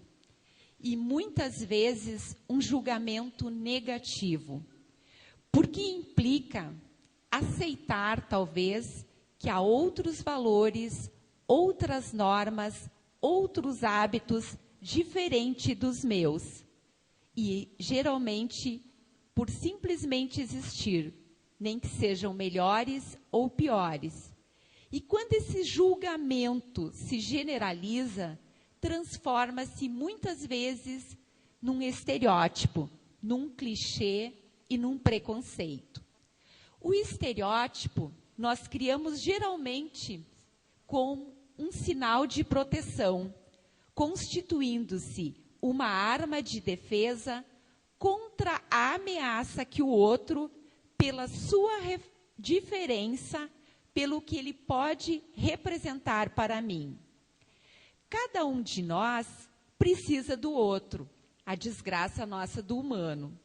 E muitas vezes um julgamento negativo. Porque implica aceitar, talvez, que há outros valores, outras normas, outros hábitos diferentes dos meus. E, geralmente, por simplesmente existir, nem que sejam melhores ou piores. E quando esse julgamento se generaliza, transforma-se muitas vezes num estereótipo, num clichê e num preconceito. O estereótipo nós criamos geralmente com um sinal de proteção, constituindo-se uma arma de defesa contra a ameaça que o outro, pela sua diferença, pelo que ele pode representar para mim. Cada um de nós precisa do outro, a desgraça nossa do humano.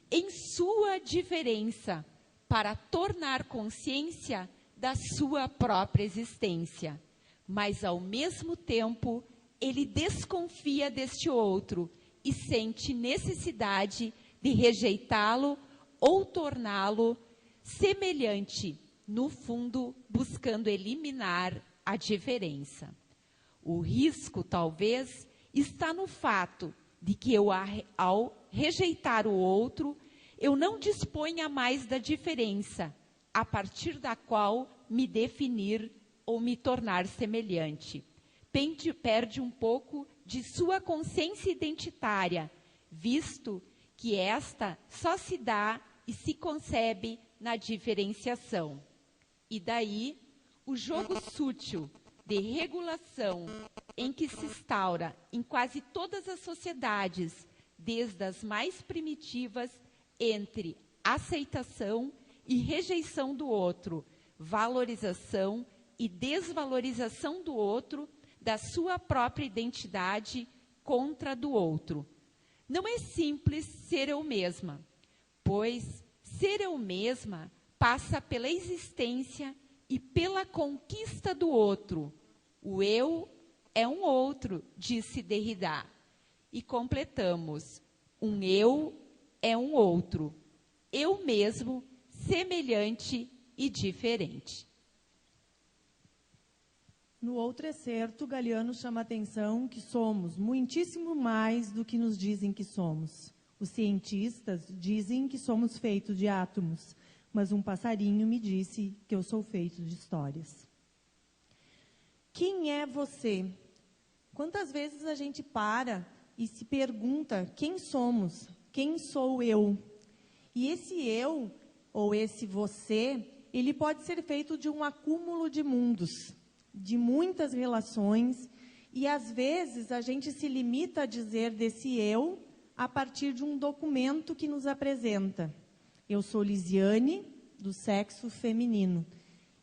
Em sua diferença, para tornar consciência da sua própria existência. Mas, ao mesmo tempo, ele desconfia deste outro e sente necessidade de rejeitá-lo ou torná-lo semelhante, no fundo, buscando eliminar a diferença. O risco, talvez, está no fato de que eu, ao rejeitar o outro, eu não disponha mais da diferença, a partir da qual me definir ou me tornar semelhante. Perde um pouco de sua consciência identitária, visto que esta só se dá e se concebe na diferenciação. E daí, o jogo sútil de regulação em que se instaura em quase todas as sociedades, desde as mais primitivas, entre aceitação e rejeição do outro, valorização e desvalorização do outro, da sua própria identidade contra a do outro. Não é simples ser eu mesma, pois ser eu mesma passa pela existência e pela conquista do outro. O eu é um outro, disse Derrida. E completamos, um eu é um outro, eu mesmo, semelhante e diferente. No outro excerto, Galiano chama a atenção que somos muitíssimo mais do que nos dizem que somos. Os cientistas dizem que somos feitos de átomos, mas um passarinho me disse que eu sou feito de histórias. Quem é você? Quantas vezes a gente para e se pergunta quem somos? Quem sou eu? E esse eu, ou esse você, ele pode ser feito de um acúmulo de mundos, de muitas relações, E, às vezes, a gente se limita a dizer desse eu a partir de um documento que nos apresenta. Eu sou Lisiane, do sexo feminino.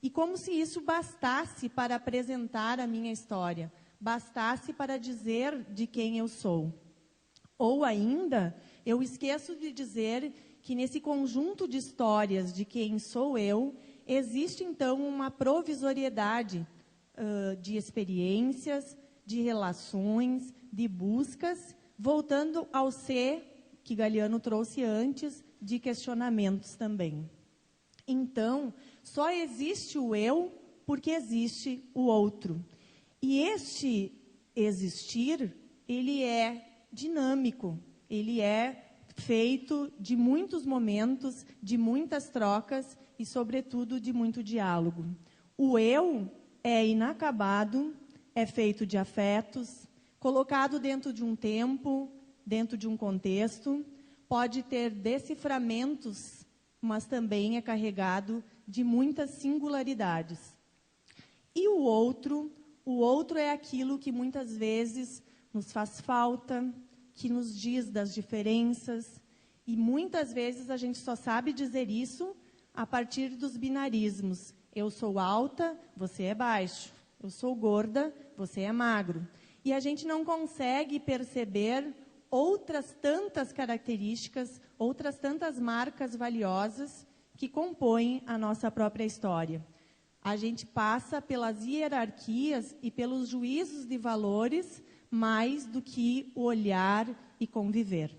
E como se isso bastasse para apresentar a minha história, bastasse para dizer de quem eu sou. Ou ainda, eu esqueço de dizer que nesse conjunto de histórias de quem sou eu, existe então uma provisoriedade de experiências, de relações, de buscas, voltando ao ser que Galiano trouxe antes, de questionamentos também. Então, só existe o eu porque existe o outro. E este existir, ele é dinâmico, ele é feito de muitos momentos, de muitas trocas e, sobretudo, de muito diálogo. O eu é inacabado, é feito de afetos, colocado dentro de um tempo, dentro de um contexto, pode ter deciframentos, mas também é carregado de muitas singularidades. E o outro é aquilo que muitas vezes nos faz falta, que nos diz das diferenças, e muitas vezes a gente só sabe dizer isso a partir dos binarismos. Eu sou alta, você é baixo. Eu sou gorda, você é magro. E a gente não consegue perceber outras tantas características, outras tantas marcas valiosas que compõem a nossa própria história. A gente passa pelas hierarquias e pelos juízos de valores mais do que o olhar e conviver.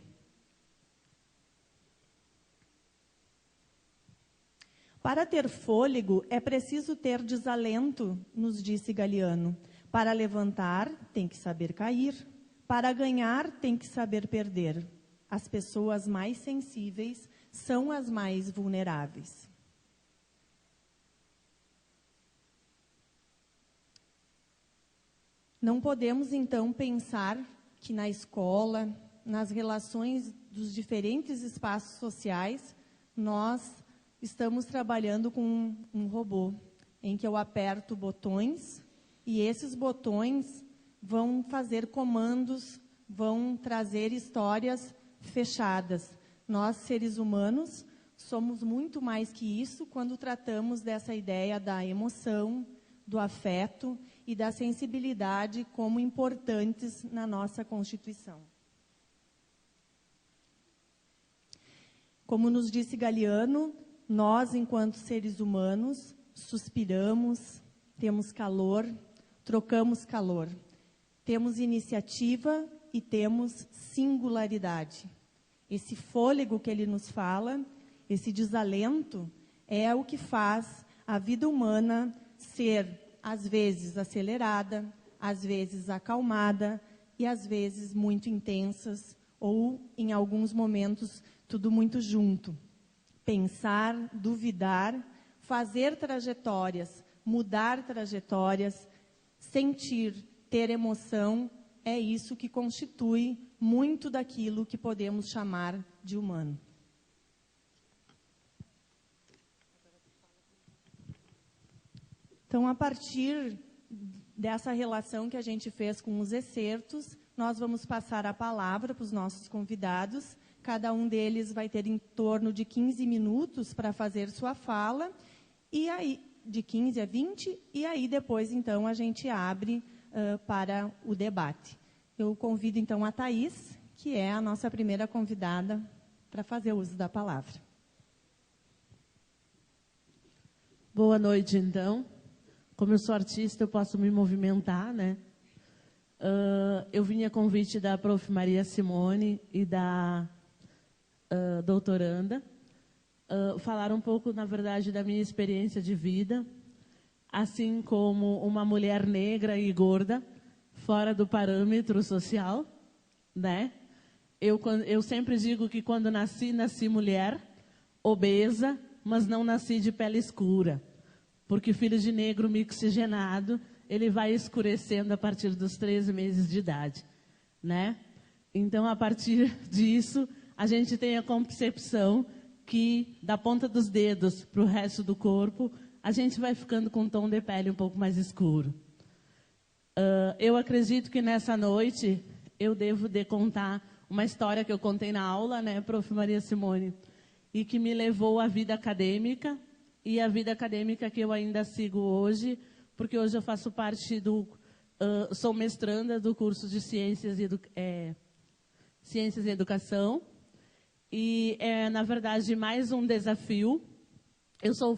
Para ter fôlego, é preciso ter desalento, nos disse Galiano. Para levantar, tem que saber cair. Para ganhar, tem que saber perder. As pessoas mais sensíveis são as mais vulneráveis. Não podemos, então, pensar que na escola, nas relações dos diferentes espaços sociais, nós estamos trabalhando com um robô, em que eu aperto botões e esses botões vão fazer comandos, vão trazer histórias fechadas. Nós, seres humanos, somos muito mais que isso quando tratamos dessa ideia da emoção, do afeto e da sensibilidade como importantes na nossa Constituição. Como nos disse Galiano, nós, enquanto seres humanos, suspiramos, temos calor, trocamos calor. Temos iniciativa e temos singularidade. Esse fôlego que ele nos fala, esse desalento, é o que faz a vida humana ser, às vezes, acelerada, às vezes acalmada e, às vezes, muito intensas ou, em alguns momentos, tudo muito junto. Pensar, duvidar, fazer trajetórias, mudar trajetórias, sentir, ter emoção, é isso que constitui muito daquilo que podemos chamar de humano. Então, a partir dessa relação que a gente fez com os excertos, nós vamos passar a palavra para os nossos convidados. Cada um deles vai ter em torno de 15 minutos para fazer sua fala, e aí, de 15 a 20, e aí depois, então, a gente abre para o debate. Eu convido, então, a Thaís, que é a nossa primeira convidada, para fazer uso da palavra. Boa noite, então. Como eu sou artista, eu posso me movimentar, né? Eu vim a convite da Prof. Maria Simone e da doutoranda falar um pouco, na verdade, da minha experiência de vida, assim como uma mulher negra e gorda, fora do parâmetro social, né? Eu sempre digo que quando nasci mulher, obesa, mas não nasci de pele escura, porque filho de negro mixigenado, ele vai escurecendo a partir dos 13 meses de idade, né? Então, a partir disso, a gente tem a concepção que, da ponta dos dedos para o resto do corpo, a gente vai ficando com um tom de pele um pouco mais escuro. Eu acredito que nessa noite eu devo de contar uma história que eu contei na aula, né, Prof. Maria Simone, e que me levou à vida acadêmica, e a vida acadêmica que eu ainda sigo hoje, porque hoje eu faço parte do... sou mestranda do curso de Ciências e Educação, e é, na verdade, mais um desafio. Eu sou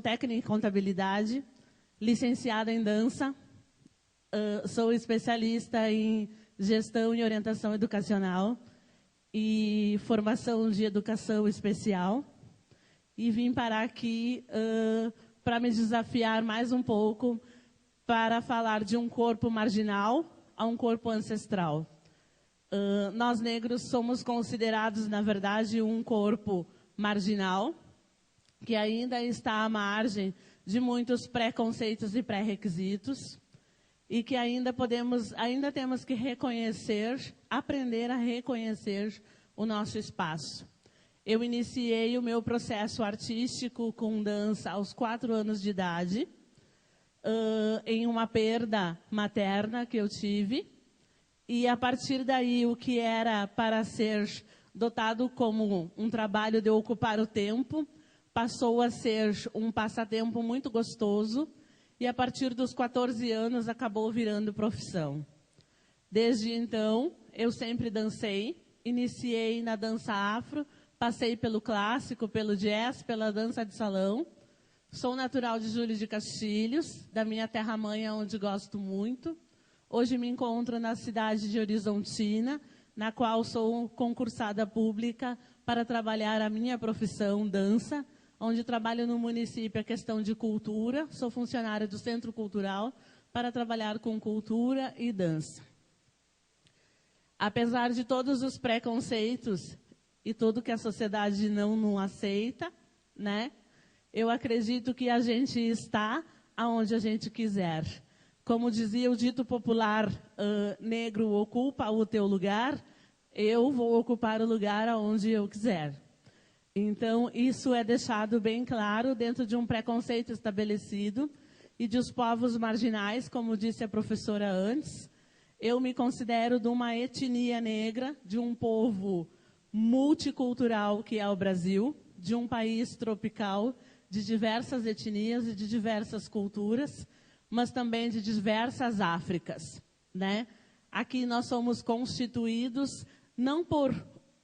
técnica em contabilidade, licenciada em dança, sou especialista em gestão e orientação educacional e formação de educação especial. E vim parar aqui para me desafiar mais um pouco para falar de um corpo marginal a um corpo ancestral. Nós negros somos considerados, na verdade, um corpo marginal, que ainda está à margem de muitos preconceitos e pré-requisitos, e que ainda temos que reconhecer, aprender a reconhecer o nosso espaço. Eu iniciei o meu processo artístico com dança aos 4 anos de idade, em uma perda materna que eu tive, e a partir daí o que era para ser dotado como um trabalho de ocupar o tempo, passou a ser um passatempo muito gostoso, e a partir dos 14 anos acabou virando profissão. Desde então, eu sempre dancei, iniciei na dança afro, passei pelo clássico, pelo jazz, pela dança de salão. Sou natural de Júlio de Castilhos, da minha terra-mãe, onde gosto muito. Hoje me encontro na cidade de Horizontina, na qual sou concursada pública para trabalhar a minha profissão, dança, onde trabalho no município a questão de cultura, sou funcionária do Centro Cultural para trabalhar com cultura e dança. Apesar de todos os preconceitos e tudo que a sociedade não aceita, né, eu acredito que a gente está aonde a gente quiser. Como dizia o dito popular, negro ocupa o teu lugar, eu vou ocupar o lugar aonde eu quiser. Então, isso é deixado bem claro dentro de um preconceito estabelecido e de os povos marginais, como disse a professora antes. Eu me considero de uma etnia negra, de um povo multicultural que é o Brasil, de um país tropical, de diversas etnias e de diversas culturas, mas também de diversas Áfricas, né? Aqui nós somos constituídos não por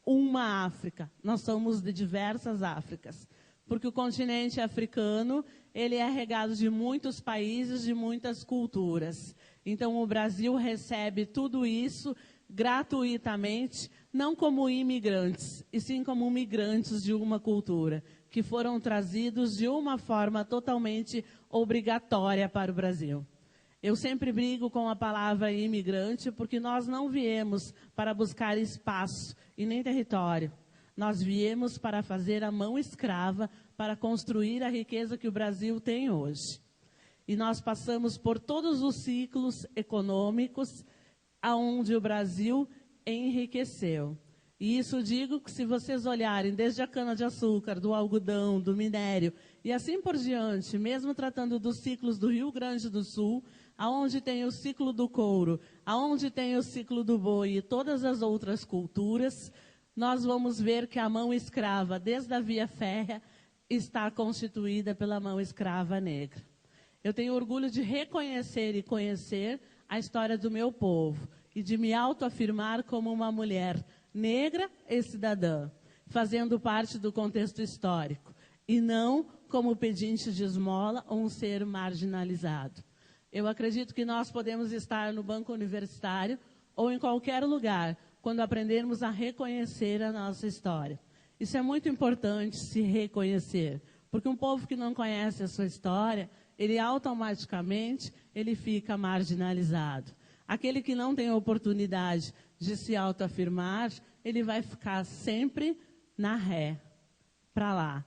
uma África, nós somos de diversas Áfricas, porque o continente africano, ele é regado de muitos países, de muitas culturas. Então, o Brasil recebe tudo isso gratuitamente, não como imigrantes, e sim como migrantes de uma cultura, que foram trazidos de uma forma totalmente obrigatória para o Brasil. Eu sempre brigo com a palavra imigrante, porque nós não viemos para buscar espaço e nem território. Nós viemos para fazer a mão escrava, para construir a riqueza que o Brasil tem hoje. E nós passamos por todos os ciclos econômicos aonde o Brasil enriqueceu. E isso digo que se vocês olharem desde a cana-de-açúcar, do algodão, do minério, e assim por diante, mesmo tratando dos ciclos do Rio Grande do Sul, aonde tem o ciclo do couro, aonde tem o ciclo do boi e todas as outras culturas, nós vamos ver que a mão escrava, desde a via férrea, está constituída pela mão escrava negra. Eu tenho orgulho de reconhecer e conhecer a história do meu povo e de me autoafirmar como uma mulher negra e cidadã, fazendo parte do contexto histórico, e não como pedinte de esmola ou um ser marginalizado. Eu acredito que nós podemos estar no banco universitário ou em qualquer lugar, quando aprendermos a reconhecer a nossa história. Isso é muito importante, se reconhecer, porque um povo que não conhece a sua história, ele automaticamente ele fica marginalizado. Aquele que não tem a oportunidade de se autoafirmar, ele vai ficar sempre na ré, para lá,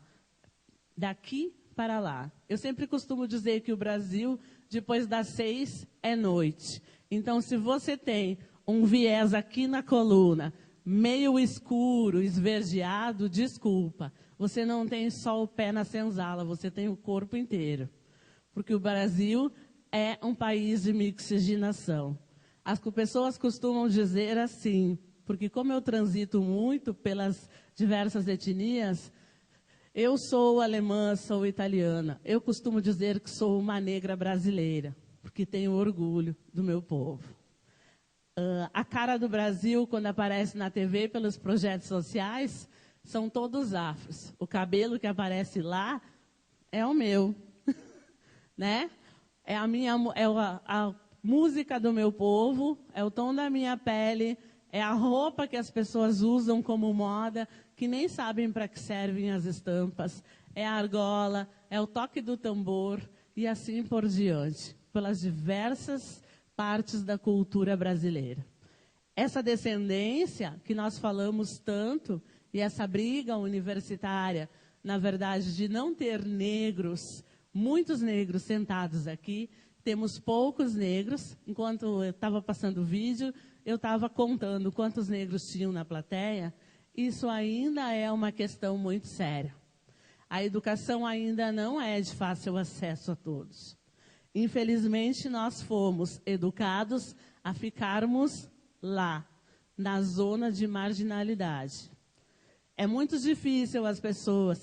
daqui para lá. Eu sempre costumo dizer que o Brasil, depois das 6, é noite. Então, se você tem um viés aqui na coluna, meio escuro, esverdeado, desculpa. Você não tem só o pé na senzala, você tem o corpo inteiro. Porque o Brasil é um país de mixigenação. As pessoas costumam dizer assim, porque como eu transito muito pelas diversas etnias, eu sou alemã, sou italiana. Eu costumo dizer que sou uma negra brasileira, porque tenho orgulho do meu povo. A cara do Brasil, quando aparece na TV pelos projetos sociais, são todos afros. O cabelo que aparece lá é o meu, né? É a música do meu povo, é o tom da minha pele, é a roupa que as pessoas usam como moda, que nem sabem para que servem as estampas, é a argola, é o toque do tambor e assim por diante, pelas diversas partes da cultura brasileira. Essa descendência que nós falamos tanto, e essa briga universitária, na verdade, de não ter negros, muitos negros sentados aqui, temos poucos negros. Enquanto eu estava passando o vídeo, eu estava contando quantos negros tinham na plateia. Isso ainda é uma questão muito séria. A educação ainda não é de fácil acesso a todos. Infelizmente, nós fomos educados a ficarmos lá, na zona de marginalidade. É muito difícil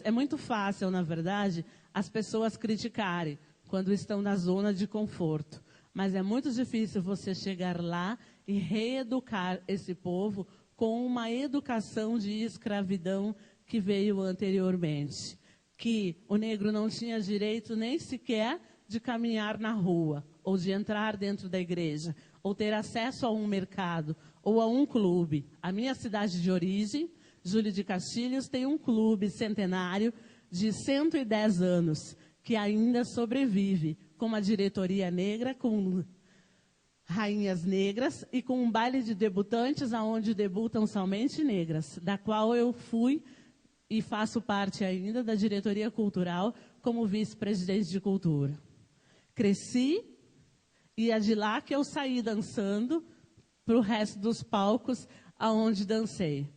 é muito fácil, na verdade, as pessoas criticarem quando estão na zona de conforto. Mas é muito difícil você chegar lá e reeducar esse povo com uma educação de escravidão que veio anteriormente. Que o negro não tinha direito nem sequer de caminhar na rua, ou de entrar dentro da igreja, ou ter acesso a um mercado, ou a um clube. A minha cidade de origem, Júlio de Castilhos, tem um clube centenário de 110 anos, que ainda sobrevive, com uma diretoria negra, com rainhas negras e com um baile de debutantes, onde debutam somente negras, da qual eu fui e faço parte ainda da diretoria cultural como vice-presidente de cultura. Cresci e é de lá que eu saí dançando para o resto dos palcos aonde dancei.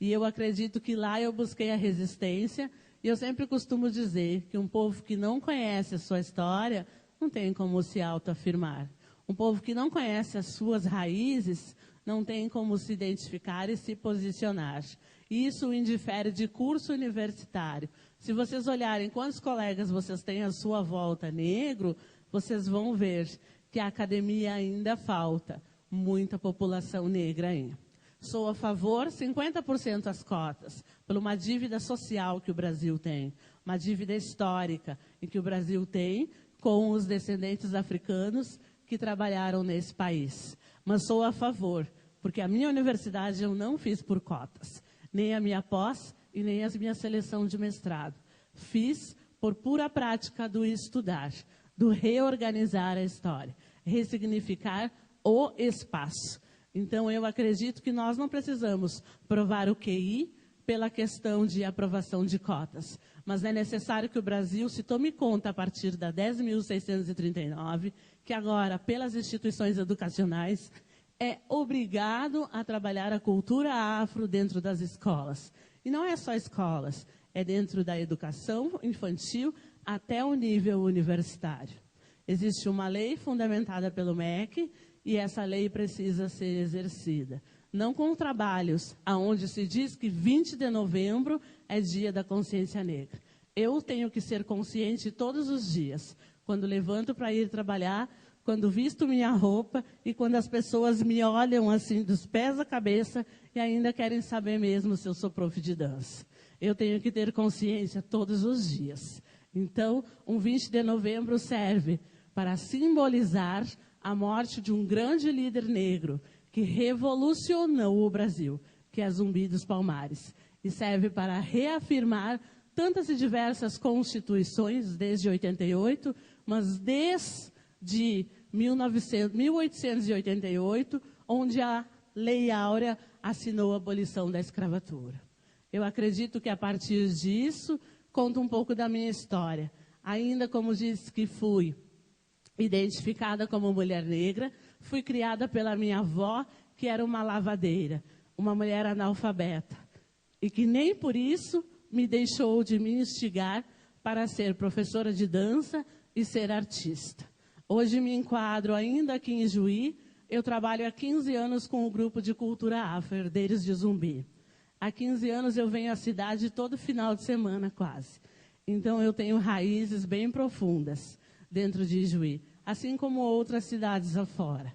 E eu acredito que lá eu busquei a resistência. E eu sempre costumo dizer que um povo que não conhece a sua história não tem como se autoafirmar. Um povo que não conhece as suas raízes não tem como se identificar e se posicionar. Isso indifere de curso universitário. Se vocês olharem quantos colegas vocês têm à sua volta negro, vocês vão ver que a academia ainda falta muita população negra ainda. Sou a favor, 50% as cotas, por uma dívida social que o Brasil tem, uma dívida histórica em que o Brasil tem com os descendentes africanos que trabalharam nesse país. Mas sou a favor, porque a minha universidade eu não fiz por cotas, nem a minha pós e nem a minha seleção de mestrado. Fiz por pura prática do estudar, do reorganizar a história, ressignificar o espaço. Então, eu acredito que nós não precisamos provar o QI pela questão de aprovação de cotas, mas é necessário que o Brasil se tome conta, a partir da 10.639, que agora, pelas instituições educacionais, é obrigado a trabalhar a cultura afro dentro das escolas. E não é só escolas, é dentro da educação infantil até o nível universitário. Existe uma lei fundamentada pelo MEC, e essa lei precisa ser exercida. Não com trabalhos, onde se diz que 20 de novembro é dia da consciência negra. Eu tenho que ser consciente todos os dias, quando levanto para ir trabalhar, quando visto minha roupa e quando as pessoas me olham assim dos pés à cabeça e ainda querem saber mesmo se eu sou prof de dança. Eu tenho que ter consciência todos os dias. Então, um 20 de novembro serve para simbolizar a morte de um grande líder negro que revolucionou o Brasil, que é Zumbi dos Palmares, e serve para reafirmar tantas e diversas constituições desde 88, mas desde 1888, onde a Lei Áurea assinou a abolição da escravatura. Eu acredito que a partir disso, conto um pouco da minha história. Ainda como disse que fui identificada como mulher negra, fui criada pela minha avó, que era uma lavadeira, uma mulher analfabeta, e que nem por isso me deixou de me instigar para ser professora de dança e ser artista. Hoje me enquadro ainda aqui em Juí. Eu trabalho há 15 anos com o grupo de cultura afro, Herdeiros de Zumbi. Há 15 anos eu venho à cidade todo final de semana, quase. Então, eu tenho raízes bem profundas dentro de Juí, assim como outras cidades afora.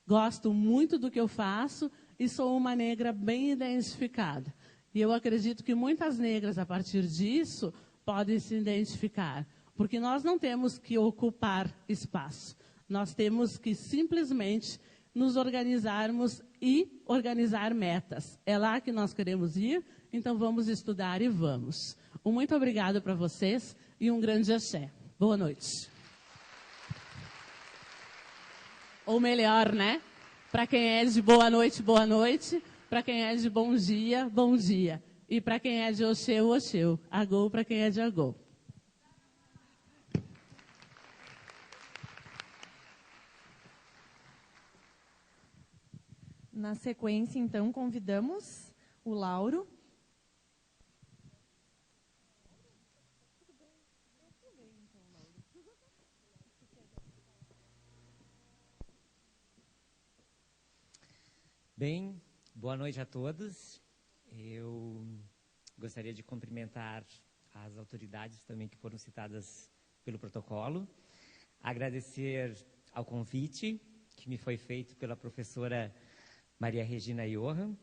Gosto muito do que eu faço e sou uma negra bem identificada. E eu acredito que muitas negras, a partir disso, podem se identificar. Porque nós não temos que ocupar espaço. Nós temos que simplesmente nos organizarmos e organizar metas. É lá que nós queremos ir, então vamos estudar e vamos. Muito obrigada para vocês e um grande axé. Boa noite. Ou melhor, né? Para quem é de boa noite, boa noite. Para quem é de bom dia, bom dia. E para quem é de oxeu, oxeu. Agô para quem é de agô. Na sequência, então, convidamos o Lauro. Bem, boa noite a todos. Eu gostaria de cumprimentar as autoridades também que foram citadas pelo protocolo. Agradecer ao convite que me foi feito pela professora Maria Regina Johan,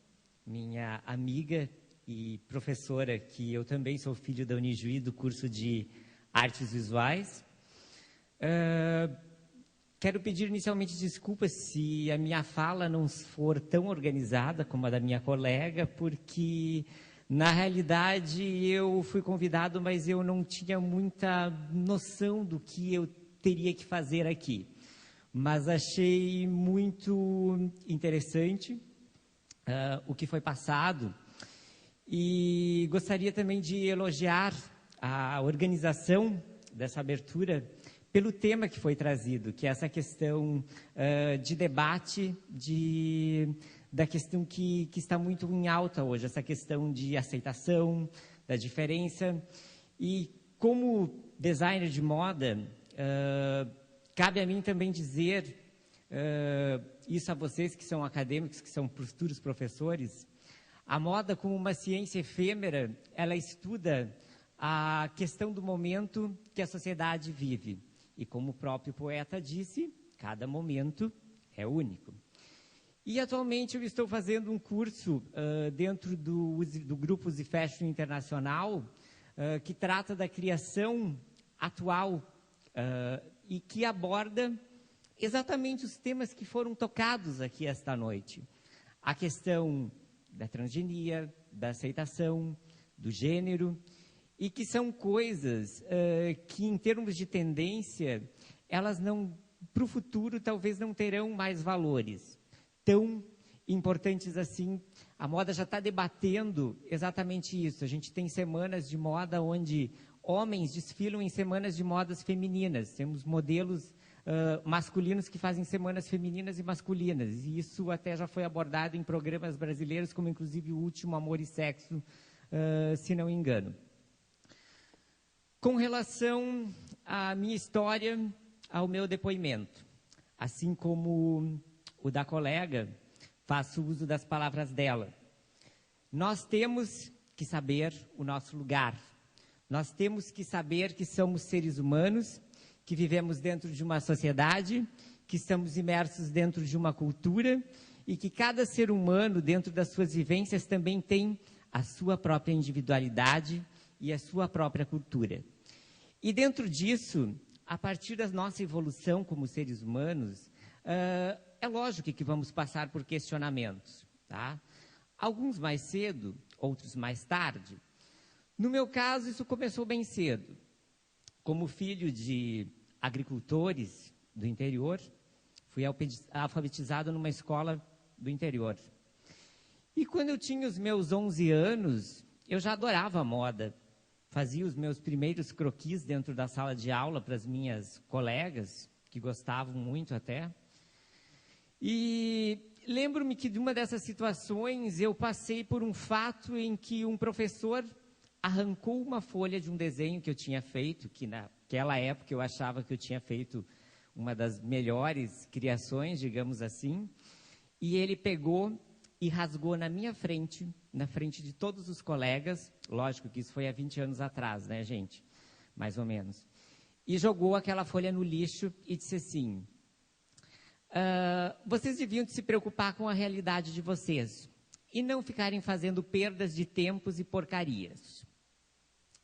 minha amiga e professora, que eu também sou filho da Unijuí, do curso de Artes Visuais. Quero pedir inicialmente desculpas se a minha fala não for tão organizada como a da minha colega, porque, na realidade, eu fui convidado, mas eu não tinha muita noção do que eu teria que fazer aqui. Mas achei muito interessante o que foi passado e gostaria também de elogiar a organização dessa abertura pelo tema que foi trazido, que é essa questão de debate, da questão que está muito em alta hoje, essa questão de aceitação, da diferença. E como designer de moda, cabe a mim também dizer isso a vocês que são acadêmicos, que são futuros professores. A moda, como uma ciência efêmera, ela estuda a questão do momento que a sociedade vive. E como o próprio poeta disse, cada momento é único. E atualmente eu estou fazendo um curso dentro do Grupo Uzi Fashion Internacional, que trata da criação atual e que aborda exatamente os temas que foram tocados aqui esta noite. A questão da transgenia, da aceitação, do gênero, e que são coisas que, em termos de tendência, elas não, para o futuro, talvez não terão mais valores tão importantes assim. A moda já está debatendo exatamente isso. A gente tem semanas de moda onde homens desfilam em semanas de modas femininas. Temos modelos masculinos que fazem semanas femininas e masculinas. E isso até já foi abordado em programas brasileiros, como inclusive o último Amor e Sexo, se não me engano. Com relação à minha história, ao meu depoimento, assim como o da colega, faço uso das palavras dela. Nós temos que saber o nosso lugar. Nós temos que saber que somos seres humanos, que vivemos dentro de uma sociedade, que estamos imersos dentro de uma cultura e que cada ser humano, dentro das suas vivências, também tem a sua própria individualidade e a sua própria cultura. E dentro disso, a partir da nossa evolução como seres humanos, é lógico que vamos passar por questionamentos, tá? Alguns mais cedo, outros mais tarde. No meu caso, isso começou bem cedo. Como filho de agricultores do interior, fui alfabetizado numa escola do interior. E quando eu tinha os meus 11 anos, eu já adorava a moda. Fazia os meus primeiros croquis dentro da sala de aula para as minhas colegas, que gostavam muito até. E lembro-me que de uma dessas situações eu passei por um fato em que um professor arrancou uma folha de um desenho que eu tinha feito, que naquela época eu achava que eu tinha feito uma das melhores criações, digamos assim, e ele pegou e rasgou na minha frente, na frente de todos os colegas, lógico que isso foi há 20 anos atrás, né, gente? Mais ou menos. E jogou aquela folha no lixo e disse assim, vocês deviam se preocupar com a realidade de vocês e não ficarem fazendo perdas de tempos e porcarias.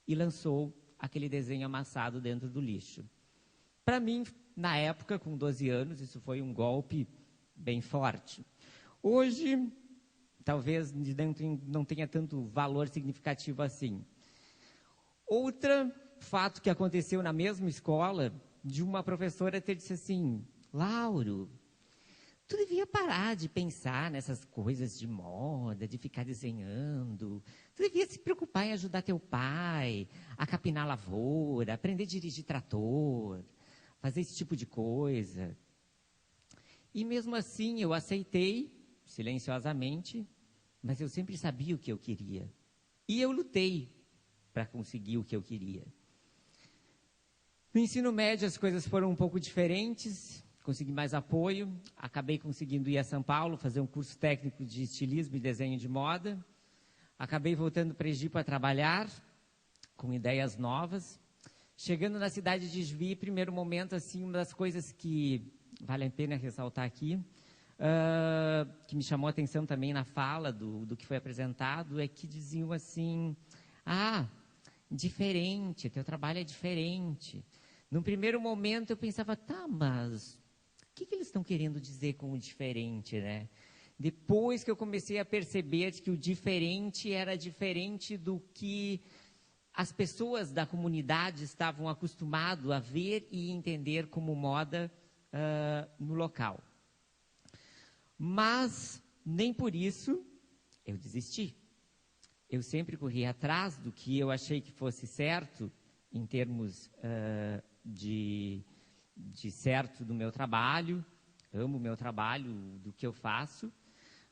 E lançou aquele desenho amassado dentro do lixo. Para mim, na época, com 12 anos, isso foi um golpe bem forte. Hoje, talvez não tenha tanto valor significativo assim. Outro fato que aconteceu na mesma escola, de uma professora ter dito assim, Lauro, tu devia parar de pensar nessas coisas de moda, de ficar desenhando. Tu devia se preocupar em ajudar teu pai a capinar lavoura, aprender a dirigir trator, fazer esse tipo de coisa. E mesmo assim eu aceitei, silenciosamente, mas eu sempre sabia o que eu queria. E eu lutei para conseguir o que eu queria. No ensino médio as coisas foram um pouco diferentes, consegui mais apoio, acabei conseguindo ir a São Paulo, fazer um curso técnico de estilismo e desenho de moda, acabei voltando para Egito para trabalhar, com ideias novas. Chegando na cidade de Juí, primeiro momento, assim, uma das coisas que vale a pena ressaltar aqui, que me chamou a atenção também na fala do que foi apresentado, é que diziam assim, diferente, teu trabalho é diferente. Num primeiro momento eu pensava, tá, mas o que eles estão querendo dizer com o diferente, né? Depois que eu comecei a perceber que o diferente era diferente do que as pessoas da comunidade estavam acostumadas a ver e entender como moda no local. Mas, nem por isso, eu desisti. Eu sempre corri atrás do que eu achei que fosse certo, em termos de certo do meu trabalho, amo o meu trabalho, do que eu faço.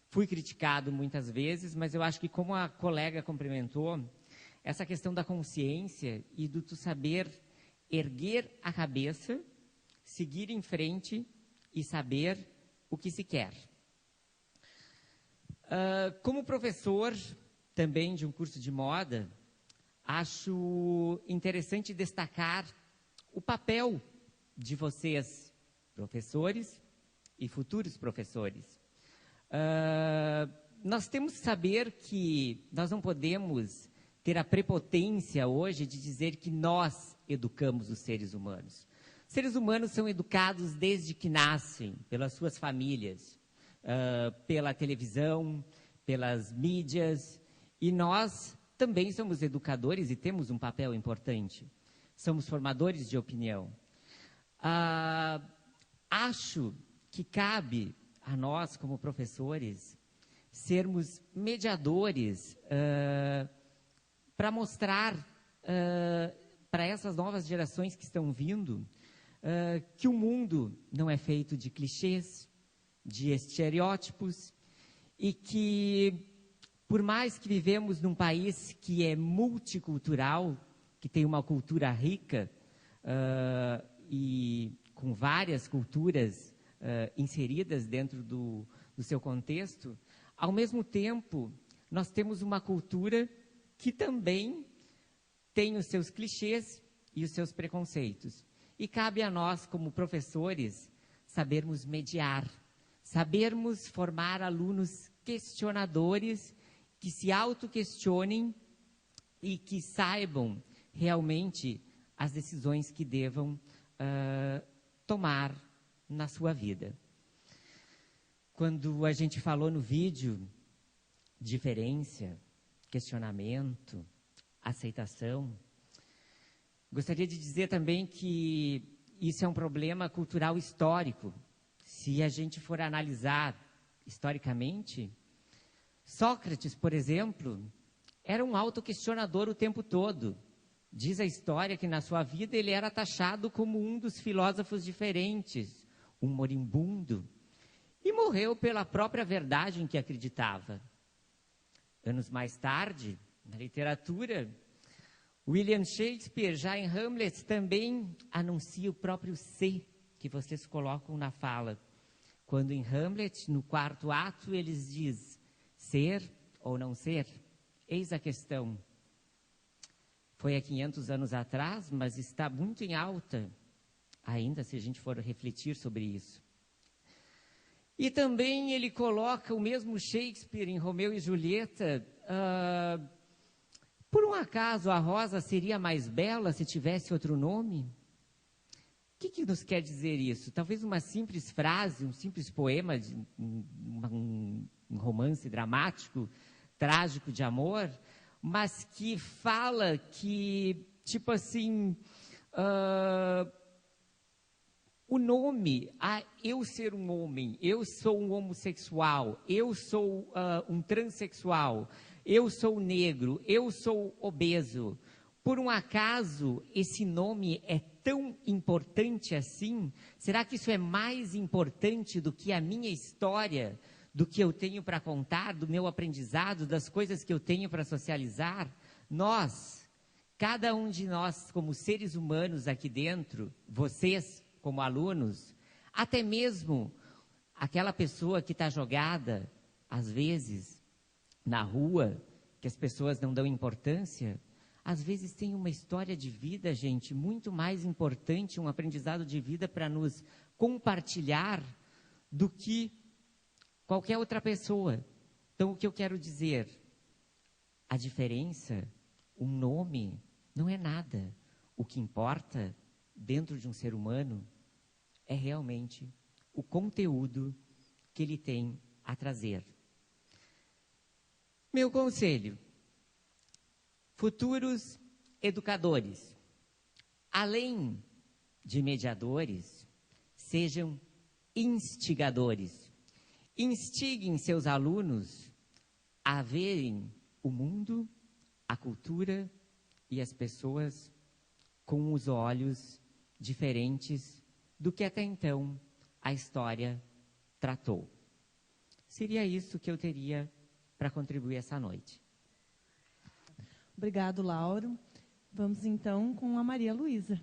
Fui criticado muitas vezes, mas eu acho que, como a colega complementou, essa questão da consciência e do tu saber erguer a cabeça, seguir em frente e saber o que se quer. Como professor também de um curso de moda, acho interessante destacar o papel de vocês, professores e futuros professores. Nós temos que saber que nós não podemos ter a prepotência hoje de dizer que nós educamos os seres humanos. Os seres humanos são educados desde que nascem, pelas suas famílias, pela televisão, pelas mídias, e nós também somos educadores e temos um papel importante. Somos formadores de opinião. Acho que cabe a nós, como professores, sermos mediadores para mostrar para essas novas gerações que estão vindo que o mundo não é feito de clichês, de estereótipos, e que, por mais que vivemos num país que é multicultural, que tem uma cultura rica e com várias culturas inseridas dentro do seu contexto, ao mesmo tempo, nós temos uma cultura que também tem os seus clichês e os seus preconceitos. E cabe a nós, como professores, sabermos mediar, sabermos formar alunos questionadores que se autoquestionem e que saibam realmente as decisões que devam tomar na sua vida. Quando a gente falou no vídeo diferença, questionamento, aceitação, gostaria de dizer também que isso é um problema cultural histórico. Se a gente for analisar historicamente, Sócrates, por exemplo, era um autoquestionador o tempo todo. Diz a história que na sua vida ele era taxado como um dos filósofos diferentes, um moribundo, e morreu pela própria verdade em que acreditava. Anos mais tarde, na literatura, William Shakespeare, já em Hamlet, também anuncia o próprio ser, que vocês colocam na fala. Quando em Hamlet, no 4º ato, eles dizem ser ou não ser, eis a questão. Foi há 500 anos atrás, mas está muito em alta ainda, se a gente for refletir sobre isso. E também ele coloca o mesmo Shakespeare em Romeu e Julieta. Por um acaso a rosa seria mais bela se tivesse outro nome? O que nos quer dizer isso? Talvez uma simples frase, um simples poema, um romance dramático, trágico de amor, mas que fala que, tipo assim, o nome, eu ser um homem, eu sou um homossexual, eu sou um transexual, eu sou negro, eu sou obeso. Por um acaso, esse nome é tão importante assim? Será que isso é mais importante do que a minha história, do que eu tenho para contar, do meu aprendizado, das coisas que eu tenho para socializar? Nós, cada um de nós, como seres humanos aqui dentro, vocês, como alunos, até mesmo aquela pessoa que está jogada, às vezes, na rua, que as pessoas não dão importância, às vezes tem uma história de vida, gente, muito mais importante, um aprendizado de vida para nos compartilhar do que qualquer outra pessoa. Então, o que eu quero dizer? A diferença, o nome, não é nada. O que importa dentro de um ser humano é realmente o conteúdo que ele tem a trazer. Meu conselho: futuros educadores, além de mediadores, sejam instigadores. Instiguem seus alunos a verem o mundo, a cultura e as pessoas com os olhos diferentes do que até então a história tratou. Seria isso que eu teria para contribuir essa noite. Obrigado, Lauro. Vamos então com a Maria Luísa.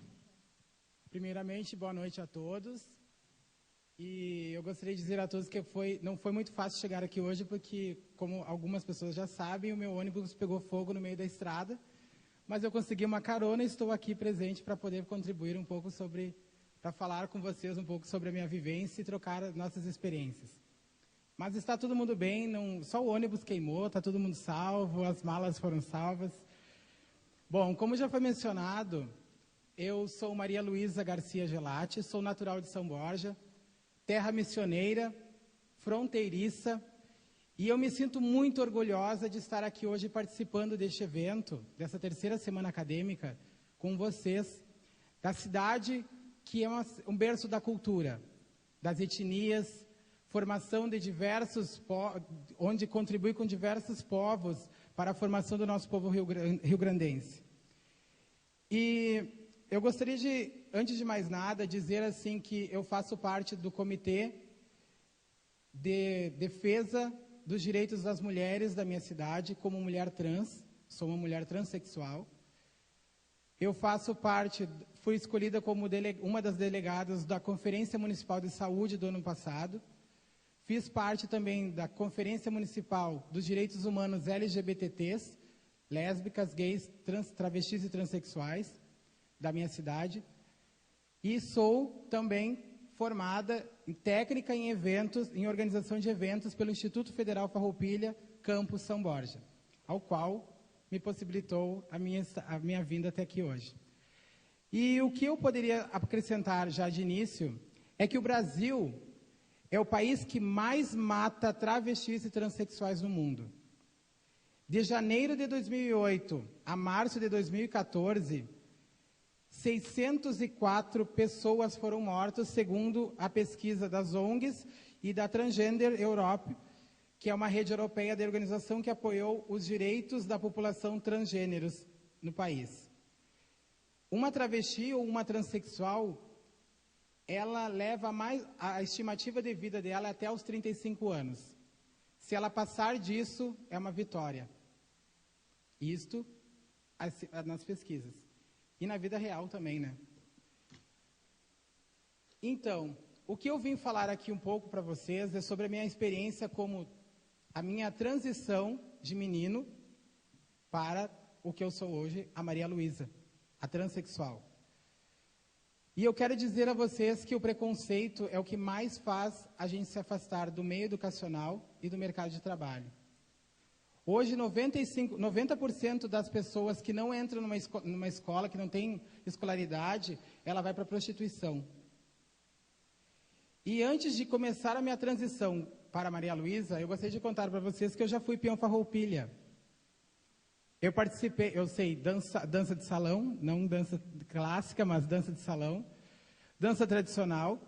Primeiramente, boa noite a todos. E eu gostaria de dizer a todos que não foi muito fácil chegar aqui hoje, porque, como algumas pessoas já sabem, o meu ônibus pegou fogo no meio da estrada, mas eu consegui uma carona e estou aqui presente para poder contribuir um pouco para falar com vocês um pouco sobre a minha vivência e trocar as nossas experiências. Mas está todo mundo bem, só o ônibus queimou, está todo mundo salvo, as malas foram salvas. Bom, como já foi mencionado, eu sou Maria Luísa Garcia Gelati, sou natural de São Borja, terra missioneira, fronteiriça, e eu me sinto muito orgulhosa de estar aqui hoje participando deste evento, dessa terceira semana acadêmica, com vocês, da cidade que é um berço da cultura, das etnias, formação de onde contribui com diversos povos para a formação do nosso povo rio-grandense. E eu gostaria de, antes de mais nada, dizer assim que eu faço parte do Comitê de Defesa dos Direitos das Mulheres da minha cidade, como mulher trans, sou uma mulher transexual. Eu faço parte, fui escolhida como uma das delegadas da Conferência Municipal de Saúde do ano passado. Fiz parte também da Conferência Municipal dos Direitos Humanos LGBTs, lésbicas, gays, travestis e transexuais, da minha cidade. E sou também formada em técnica em eventos, em organização de eventos pelo Instituto Federal Farroupilha, Campus São Borja, ao qual me possibilitou a minha vinda até aqui hoje. E o que eu poderia acrescentar já de início é que o Brasil é o país que mais mata travestis e transexuais no mundo. De janeiro de 2008 a março de 2014, 604 pessoas foram mortas, segundo a pesquisa das ONGs e da Transgender Europe, que é uma rede europeia de organização que apoiou os direitos da população transgêneros no país. Uma travesti ou uma transexual, ela leva a estimativa de vida dela até os 35 anos. Se ela passar disso, é uma vitória. Isto nas pesquisas. E na vida real também, né? Então, o que eu vim falar aqui um pouco para vocês é sobre a minha experiência como a minha transição de menino para o que eu sou hoje, a Maria Luísa, a transexual. E eu quero dizer a vocês que o preconceito é o que mais faz a gente se afastar do meio educacional e do mercado de trabalho. Hoje, 90% das pessoas que não entram numa escola, que não tem escolaridade, ela vai para a prostituição. E antes de começar a minha transição para a Maria Luísa, eu gostaria de contar para vocês que eu já fui peão farroupilha. Eu participei, eu sei, dança de salão, não dança clássica, mas dança de salão, dança tradicional,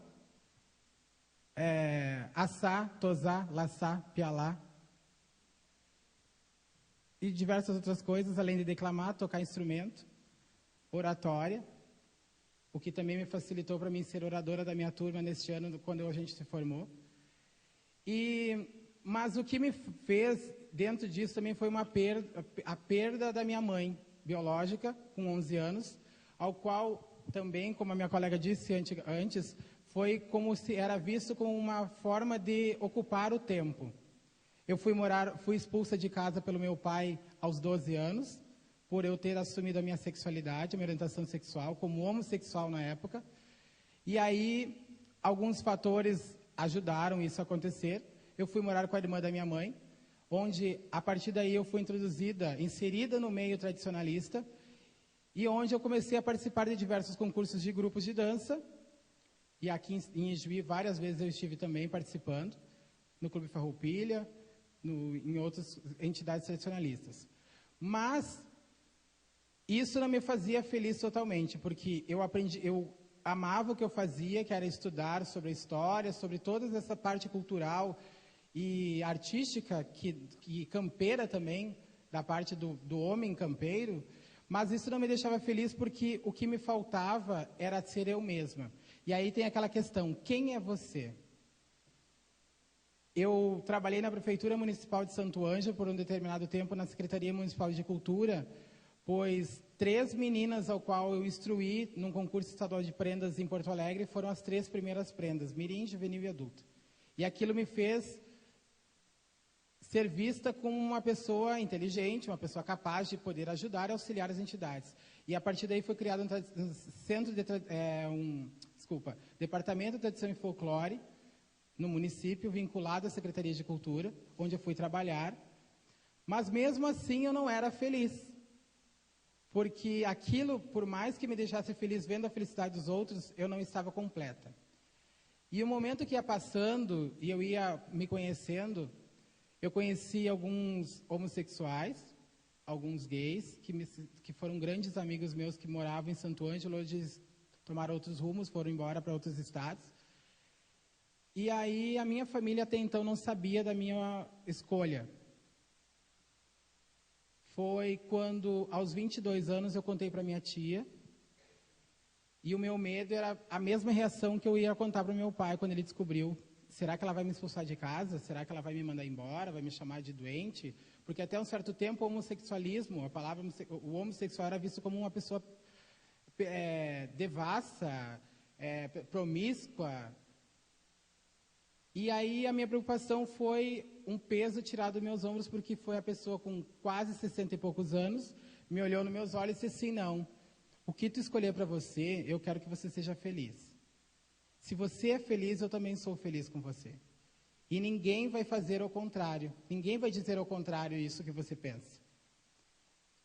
assá, tosá, laçá, pialá, e diversas outras coisas, além de declamar, tocar instrumento, oratória, o que também me facilitou para mim ser oradora da minha turma neste ano, quando a gente se formou. Mas o que me fez, dentro disso, também foi a perda da minha mãe biológica, com 11 anos, ao qual também, como a minha colega disse antes, foi como se era visto como uma forma de ocupar o tempo. Eu fui expulsa de casa pelo meu pai aos 12 anos, por eu ter assumido a minha sexualidade, a minha orientação sexual, como homossexual na época. E aí, alguns fatores ajudaram isso a acontecer. Eu fui morar com a irmã da minha mãe, onde, a partir daí, eu fui inserida no meio tradicionalista, e onde eu comecei a participar de diversos concursos de grupos de dança, e aqui em Ijuí, várias vezes eu estive também participando, no Clube Farroupilha, em outras entidades tradicionalistas. Mas isso não me fazia feliz totalmente, porque eu amava o que eu fazia, que era estudar sobre a história, sobre toda essa parte cultural e artística, que campeira também, da parte do homem campeiro, mas isso não me deixava feliz porque o que me faltava era ser eu mesma. E aí tem aquela questão, quem é você? Eu trabalhei na Prefeitura Municipal de Santo Ângelo por um determinado tempo na Secretaria Municipal de Cultura, pois 3 meninas ao qual eu instruí num concurso estadual de prendas em Porto Alegre foram as 3 primeiras prendas, mirim, juvenil e adulto. E aquilo me fez ser vista como uma pessoa inteligente, uma pessoa capaz de poder ajudar e auxiliar as entidades. E a partir daí foi criado Departamento de Tradição e Folclore, no município, vinculado à Secretaria de Cultura, onde eu fui trabalhar. Mas mesmo assim eu não era feliz. Porque aquilo, por mais que me deixasse feliz vendo a felicidade dos outros, eu não estava completa. E o momento que ia passando e eu ia me conhecendo, eu conheci alguns homossexuais, alguns gays, que foram grandes amigos meus que moravam em Santo Ângelo, hoje tomaram outros rumos, foram embora para outros estados. E aí a minha família até então não sabia da minha escolha. Foi quando, aos 22 anos, eu contei para minha tia, e o meu medo era a mesma reação que eu ia contar para o meu pai quando ele descobriu. Será que ela vai me expulsar de casa? Será que ela vai me mandar embora? Vai me chamar de doente? Porque até um certo tempo o homossexualismo, o homossexual era visto como uma pessoa devassa, promíscua. E aí a minha preocupação foi um peso tirado dos meus ombros, porque foi a pessoa com quase 60 e poucos anos, me olhou nos meus olhos e disse assim, não, o que tu escolher para você, eu quero que você seja feliz. Se você é feliz, eu também sou feliz com você. E ninguém vai fazer ao contrário, ninguém vai dizer ao contrário isso que você pensa.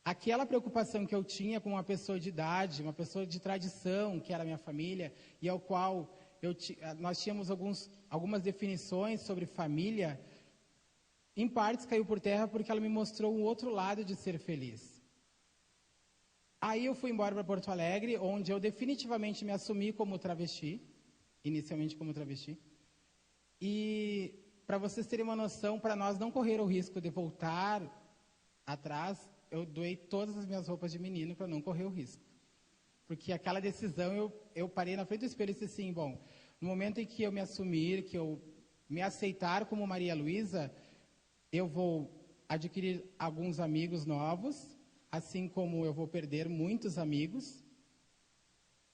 Aquela preocupação que eu tinha com uma pessoa de idade, uma pessoa de tradição, que era a minha família, e ao qual nós tínhamos algumas definições sobre família, em partes caiu por terra porque ela me mostrou um outro lado de ser feliz. Aí eu fui embora para Porto Alegre, onde eu definitivamente me assumi como travesti, inicialmente como travesti. E, para vocês terem uma noção, para nós não correr o risco de voltar atrás, eu doei todas as minhas roupas de menino para não correr o risco. Porque aquela decisão, eu parei na frente do espelho e disse assim, bom, no momento em que eu me assumir, que eu me aceitar como Maria Luísa, eu vou adquirir alguns amigos novos, assim como eu vou perder muitos amigos.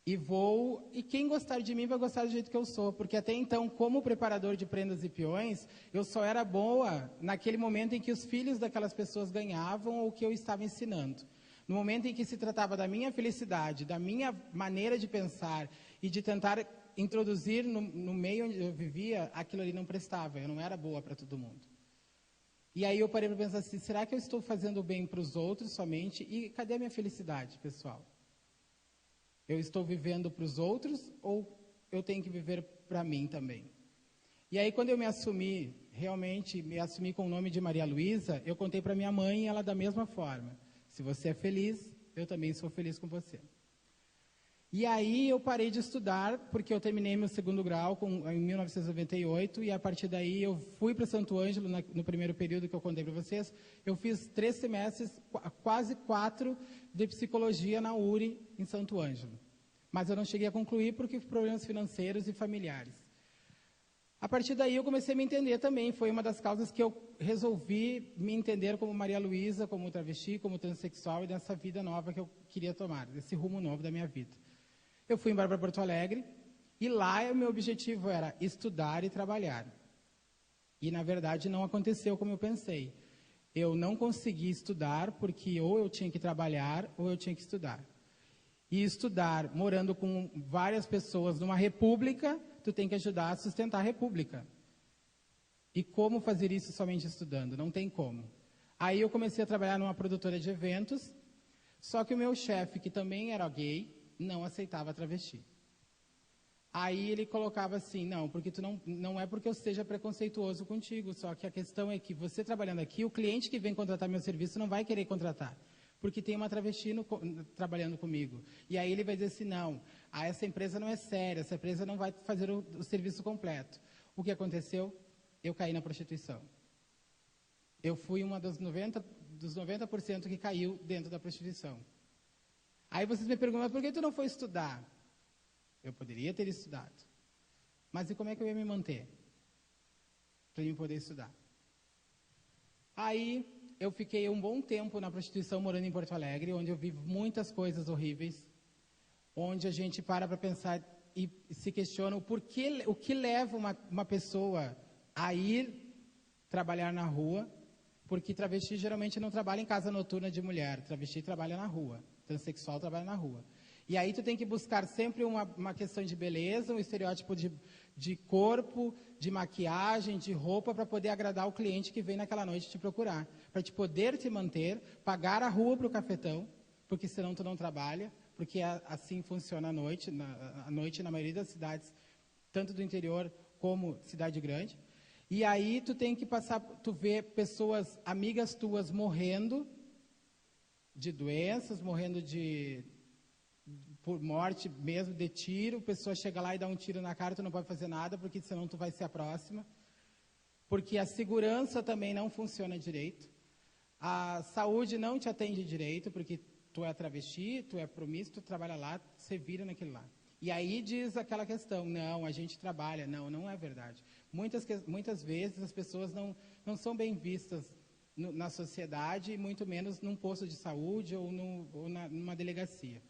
E quem gostar de mim vai gostar do jeito que eu sou, porque até então, como preparador de prendas e peões, eu só era boa naquele momento em que os filhos daquelas pessoas ganhavam ou que eu estava ensinando. No momento em que se tratava da minha felicidade, da minha maneira de pensar e de tentar introduzir no meio onde eu vivia, aquilo ali não prestava, eu não era boa para todo mundo. E aí eu parei para pensar assim, será que eu estou fazendo bem para os outros somente? E cadê a minha felicidade, pessoal? Eu estou vivendo para os outros ou eu tenho que viver para mim também? E aí, quando eu me assumi, realmente me assumi com o nome de Maria Luísa, eu contei para minha mãe e ela da mesma forma. Se você é feliz, eu também sou feliz com você. E aí eu parei de estudar, porque eu terminei meu segundo grau em 1998, e a partir daí eu fui para Santo Ângelo, no primeiro período que eu contei para vocês. Eu fiz 3 semestres, quase 4, de psicologia na URI, em Santo Ângelo. Mas eu não cheguei a concluir porque problemas financeiros e familiares. A partir daí eu comecei a me entender também, foi uma das causas que eu resolvi me entender como Maria Luísa, como travesti, como transexual e dessa vida nova que eu queria tomar, desse rumo novo da minha vida. Eu fui embora para Porto Alegre e lá o meu objetivo era estudar e trabalhar. E, na verdade, não aconteceu como eu pensei. Eu não consegui estudar porque ou eu tinha que trabalhar ou eu tinha que estudar. E estudar, morando com várias pessoas numa república, tu tem que ajudar a sustentar a república. E como fazer isso somente estudando? Não tem como. Aí eu comecei a trabalhar numa produtora de eventos, só que o meu chefe, que também era gay, não aceitava travesti. Aí ele colocava assim, não, porque tu não é porque eu seja preconceituoso contigo, só que a questão é que você trabalhando aqui, o cliente que vem contratar meu serviço não vai querer contratar, porque tem uma travesti trabalhando comigo. E aí ele vai dizer assim, não, essa empresa não é séria, essa empresa não vai fazer o serviço completo. O que aconteceu? Eu caí na prostituição. Eu fui uma dos 90% que caiu dentro da prostituição. Aí vocês me perguntam, por que tu não foi estudar? Eu poderia ter estudado. Mas e como é que eu ia me manter? Para eu poder estudar. Aí eu fiquei um bom tempo na prostituição, morando em Porto Alegre, onde eu vi muitas coisas horríveis, onde a gente para pensar e se questiona o que leva uma pessoa a ir trabalhar na rua, porque travesti geralmente não trabalha em casa noturna de mulher, travesti trabalha na rua. Transsexual trabalha na rua. E aí tu tem que buscar sempre uma questão de beleza, um estereótipo de corpo, de maquiagem, de roupa, para poder agradar o cliente que vem naquela noite te procurar. Para te poder te manter, pagar a rua para o cafetão, porque senão tu não trabalha, porque assim funciona à noite na maioria das cidades, tanto do interior como cidade grande. E aí tu tem que passar, tu vê pessoas, amigas tuas morrendo de doenças, morrendo por morte mesmo, de tiro, a pessoa chega lá e dá um tiro na cara, tu não pode fazer nada, porque senão tu vai ser a próxima. Porque a segurança também não funciona direito. A saúde não te atende direito, porque tu é travesti, tu é promíscuo, tu trabalha lá, você vira naquilo lá. E aí diz aquela questão, não, a gente trabalha. Não, não é verdade. Muitas vezes as pessoas não são bem vistas na sociedade, e muito menos num posto de saúde ou numa delegacia.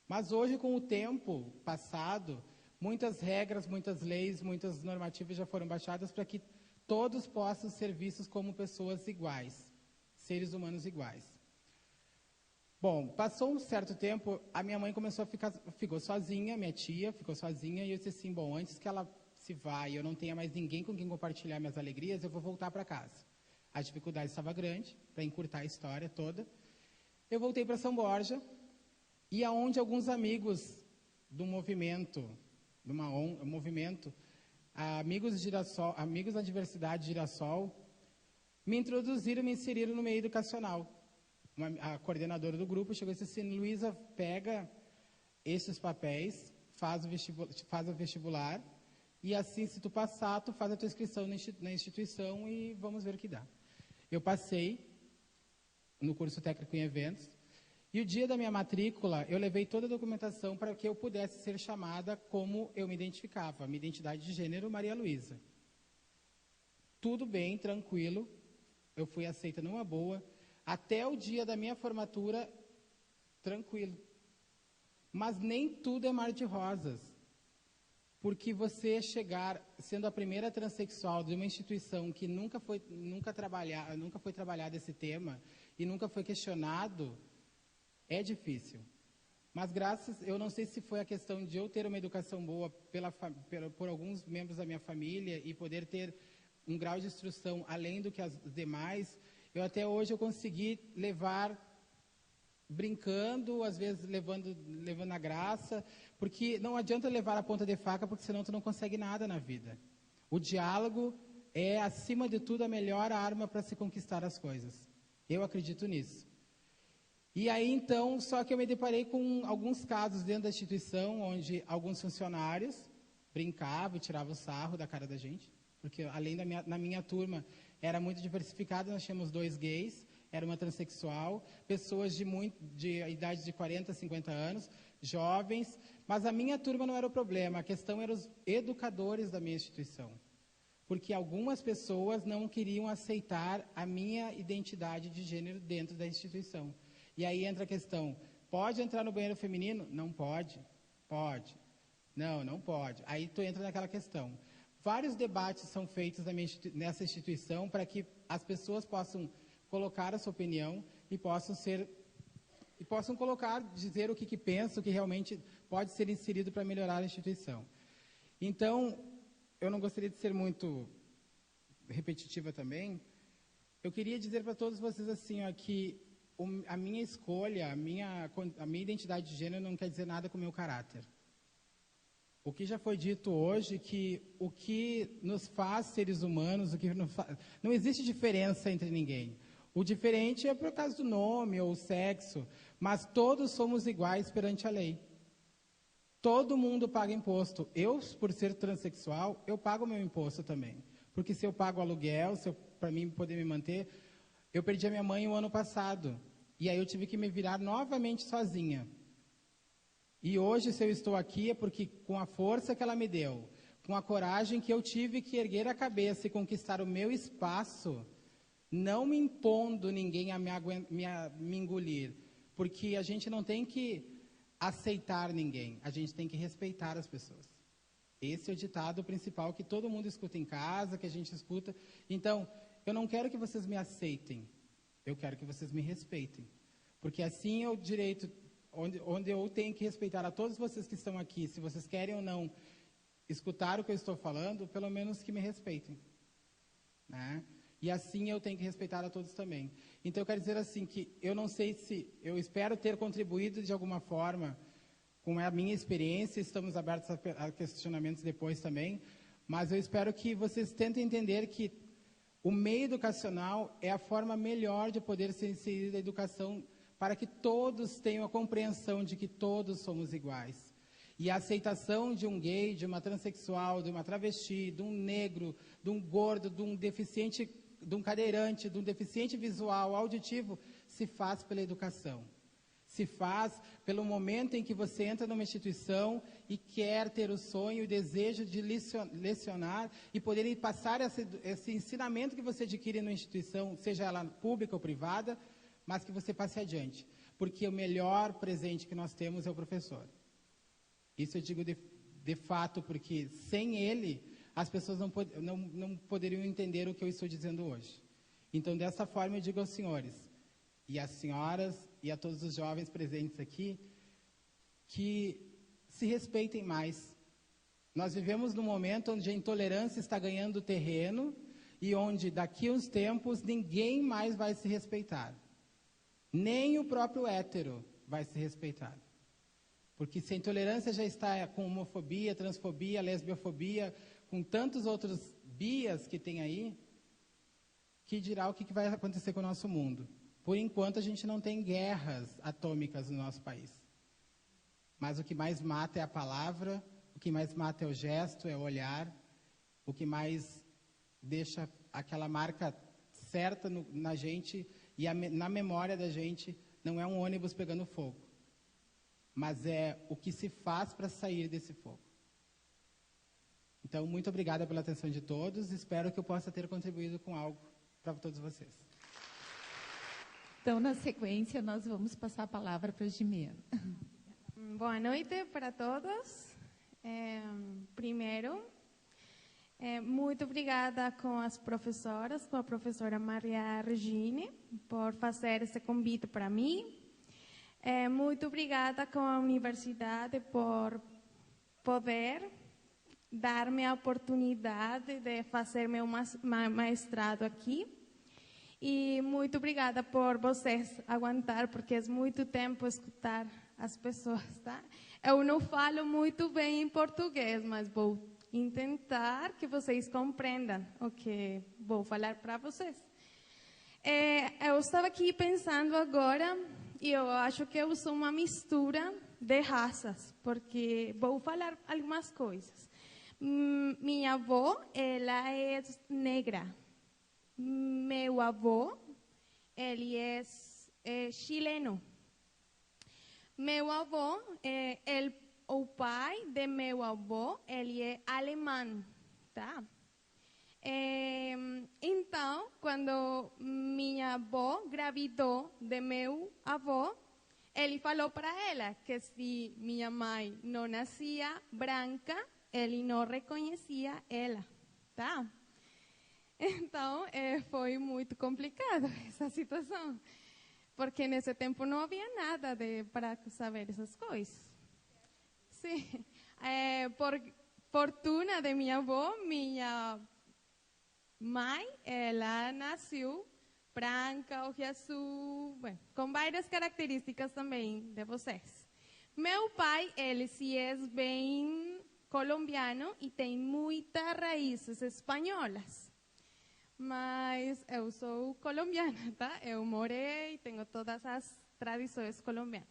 Mas hoje, com o tempo passado, muitas regras, muitas leis, muitas normativas já foram baixadas para que todos possam ser vistos como pessoas iguais, seres humanos iguais. Bom, passou um certo tempo, a minha mãe ficou sozinha, minha tia ficou sozinha, e eu disse assim, bom, antes que ela se vá e eu não tenha mais ninguém com quem compartilhar minhas alegrias, eu vou voltar para casa. A dificuldade estava grande, para encurtar a história toda. Eu voltei para São Borja, e aonde alguns amigos do movimento, amigos da Diversidade Girassol, me introduziram, me inseriram no meio educacional. A coordenadora do grupo chegou e disse assim, Luísa, pega esses papéis, faz o vestibular, e assim, se tu passar, tu faz a tua inscrição na instituição e vamos ver o que dá. Eu passei no curso técnico em eventos, e o dia da minha matrícula, eu levei toda a documentação para que eu pudesse ser chamada como eu me identificava, minha identidade de gênero, Maria Luísa. Tudo bem, tranquilo, eu fui aceita numa boa, até o dia da minha formatura, tranquilo. Mas nem tudo é mar de rosas. Porque você chegar, sendo a primeira transexual de uma instituição que nunca foi trabalhado esse tema e nunca foi questionado, é difícil. Mas eu não sei se foi a questão de eu ter uma educação boa por alguns membros da minha família e poder ter um grau de instrução além do que as demais, até hoje eu consegui levar brincando, às vezes levando na graça, porque não adianta levar a ponta de faca, porque senão tu não consegue nada na vida. O diálogo é, acima de tudo, a melhor arma para se conquistar as coisas. Eu acredito nisso. E aí, então, só que eu me deparei com alguns casos dentro da instituição, onde alguns funcionários brincavam e tiravam sarro da cara da gente, porque além na minha turma era muito diversificado, nós tínhamos 2 gays, era uma transexual, pessoas de idade de 40, 50 anos, jovens, mas a minha turma não era o problema, a questão era os educadores da minha instituição, porque algumas pessoas não queriam aceitar a minha identidade de gênero dentro da instituição. E aí entra a questão, pode entrar no banheiro feminino? Não pode. Pode. Não, não pode. Aí tu entra naquela questão. Vários debates são feitos nessa instituição para que as pessoas possam colocar a sua opinião e possam dizer o que pensam, o que realmente pode ser inserido para melhorar a instituição. Então, eu não gostaria de ser muito repetitiva também. Eu queria dizer para todos vocês assim, ó, que a minha escolha, a minha identidade de gênero não quer dizer nada com o meu caráter. O que já foi dito hoje, que o que nos faz seres humanos, não existe diferença entre ninguém. O diferente é por causa do nome ou sexo, mas todos somos iguais perante a lei. Todo mundo paga imposto. Eu, por ser transexual, eu pago meu imposto também. Porque se eu pago aluguel, para mim poder me manter, eu perdi a minha mãe o ano passado. E aí eu tive que me virar novamente sozinha. E hoje, se eu estou aqui, é porque com a força que ela me deu, com a coragem que eu tive que erguer a cabeça e conquistar o meu espaço, não me impondo ninguém a me engolir, porque a gente não tem que aceitar ninguém, a gente tem que respeitar as pessoas. Esse é o ditado principal que todo mundo escuta em casa, que a gente escuta. Então, eu não quero que vocês me aceitem, eu quero que vocês me respeitem, porque assim é o direito, onde eu tenho que respeitar a todos vocês que estão aqui, se vocês querem ou não escutar o que eu estou falando, pelo menos que me respeitem, né? E assim eu tenho que respeitar a todos também. Então eu quero dizer assim que eu não sei se, eu espero ter contribuído de alguma forma com a minha experiência, estamos abertos a questionamentos depois também, mas eu espero que vocês tentem entender que o meio educacional é a forma melhor de poder ser inserida a educação para que todos tenham a compreensão de que todos somos iguais. E a aceitação de um gay, de uma transexual, de uma travesti, de um negro, de um gordo, de um deficiente, de um cadeirante, de um deficiente visual, auditivo, se faz pela educação. Se faz pelo momento em que você entra numa instituição e quer ter o sonho e o desejo de lecionar e poder passar esse ensinamento que você adquire numa instituição, seja ela pública ou privada, mas que você passe adiante. Porque o melhor presente que nós temos é o professor. Isso eu digo de fato, porque sem ele, as pessoas não poderiam entender o que eu estou dizendo hoje. Então, dessa forma, eu digo aos senhores, e às senhoras, e a todos os jovens presentes aqui, que se respeitem mais. Nós vivemos num momento onde a intolerância está ganhando terreno e onde, daqui a uns tempos, ninguém mais vai se respeitar. Nem o próprio hétero vai se respeitar. Porque se a intolerância já está com homofobia, transfobia, lesbiofobia, com tantos outros bias que tem aí, que dirá o que vai acontecer com o nosso mundo. Por enquanto, a gente não tem guerras atômicas no nosso país. Mas o que mais mata é a palavra, o que mais mata é o gesto, é o olhar, o que mais deixa aquela marca certa na gente e na memória da gente não é um ônibus pegando fogo, mas é o que se faz para sair desse fogo. Então, muito obrigada pela atenção de todos. Espero que eu possa ter contribuído com algo para todos vocês. Então, na sequência, nós vamos passar a palavra para a Jimena. Boa noite para todos. Primeiro, muito obrigada com as professoras, com a professora Maria Regine, por fazer esse convite para mim. Muito obrigada com a universidade por poder dar-me a oportunidade de fazer meu mestrado aqui. E muito obrigada por vocês aguentar, porque é muito tempo escutar as pessoas, tá? Eu não falo muito bem em português, mas vou tentar que vocês compreendam o que vou falar para vocês. Eu estava aqui pensando agora, e eu acho que eu sou uma mistura de raças, porque vou falar algumas coisas. Minha avó, ela é negra. Meu avô, ele é chileno. Meu avô, o pai de meu avô, ele é alemão, tá? Então, quando minha avó engravidou de meu avô, ele falou para ela que se minha mãe não nascia branca, ele não reconhecia ela, tá? Então, foi muito complicado essa situação, porque nesse tempo não havia nada para saber essas coisas. Sim, por fortuna de minha avó, minha mãe, ela nasceu branca, olho azul, bueno, com várias características também de vocês. Meu pai, ele se é bem colombiano e tem muitas raízes espanholas. Mas eu sou colombiana, tá? Eu morei, tenho todas as tradições colombianas.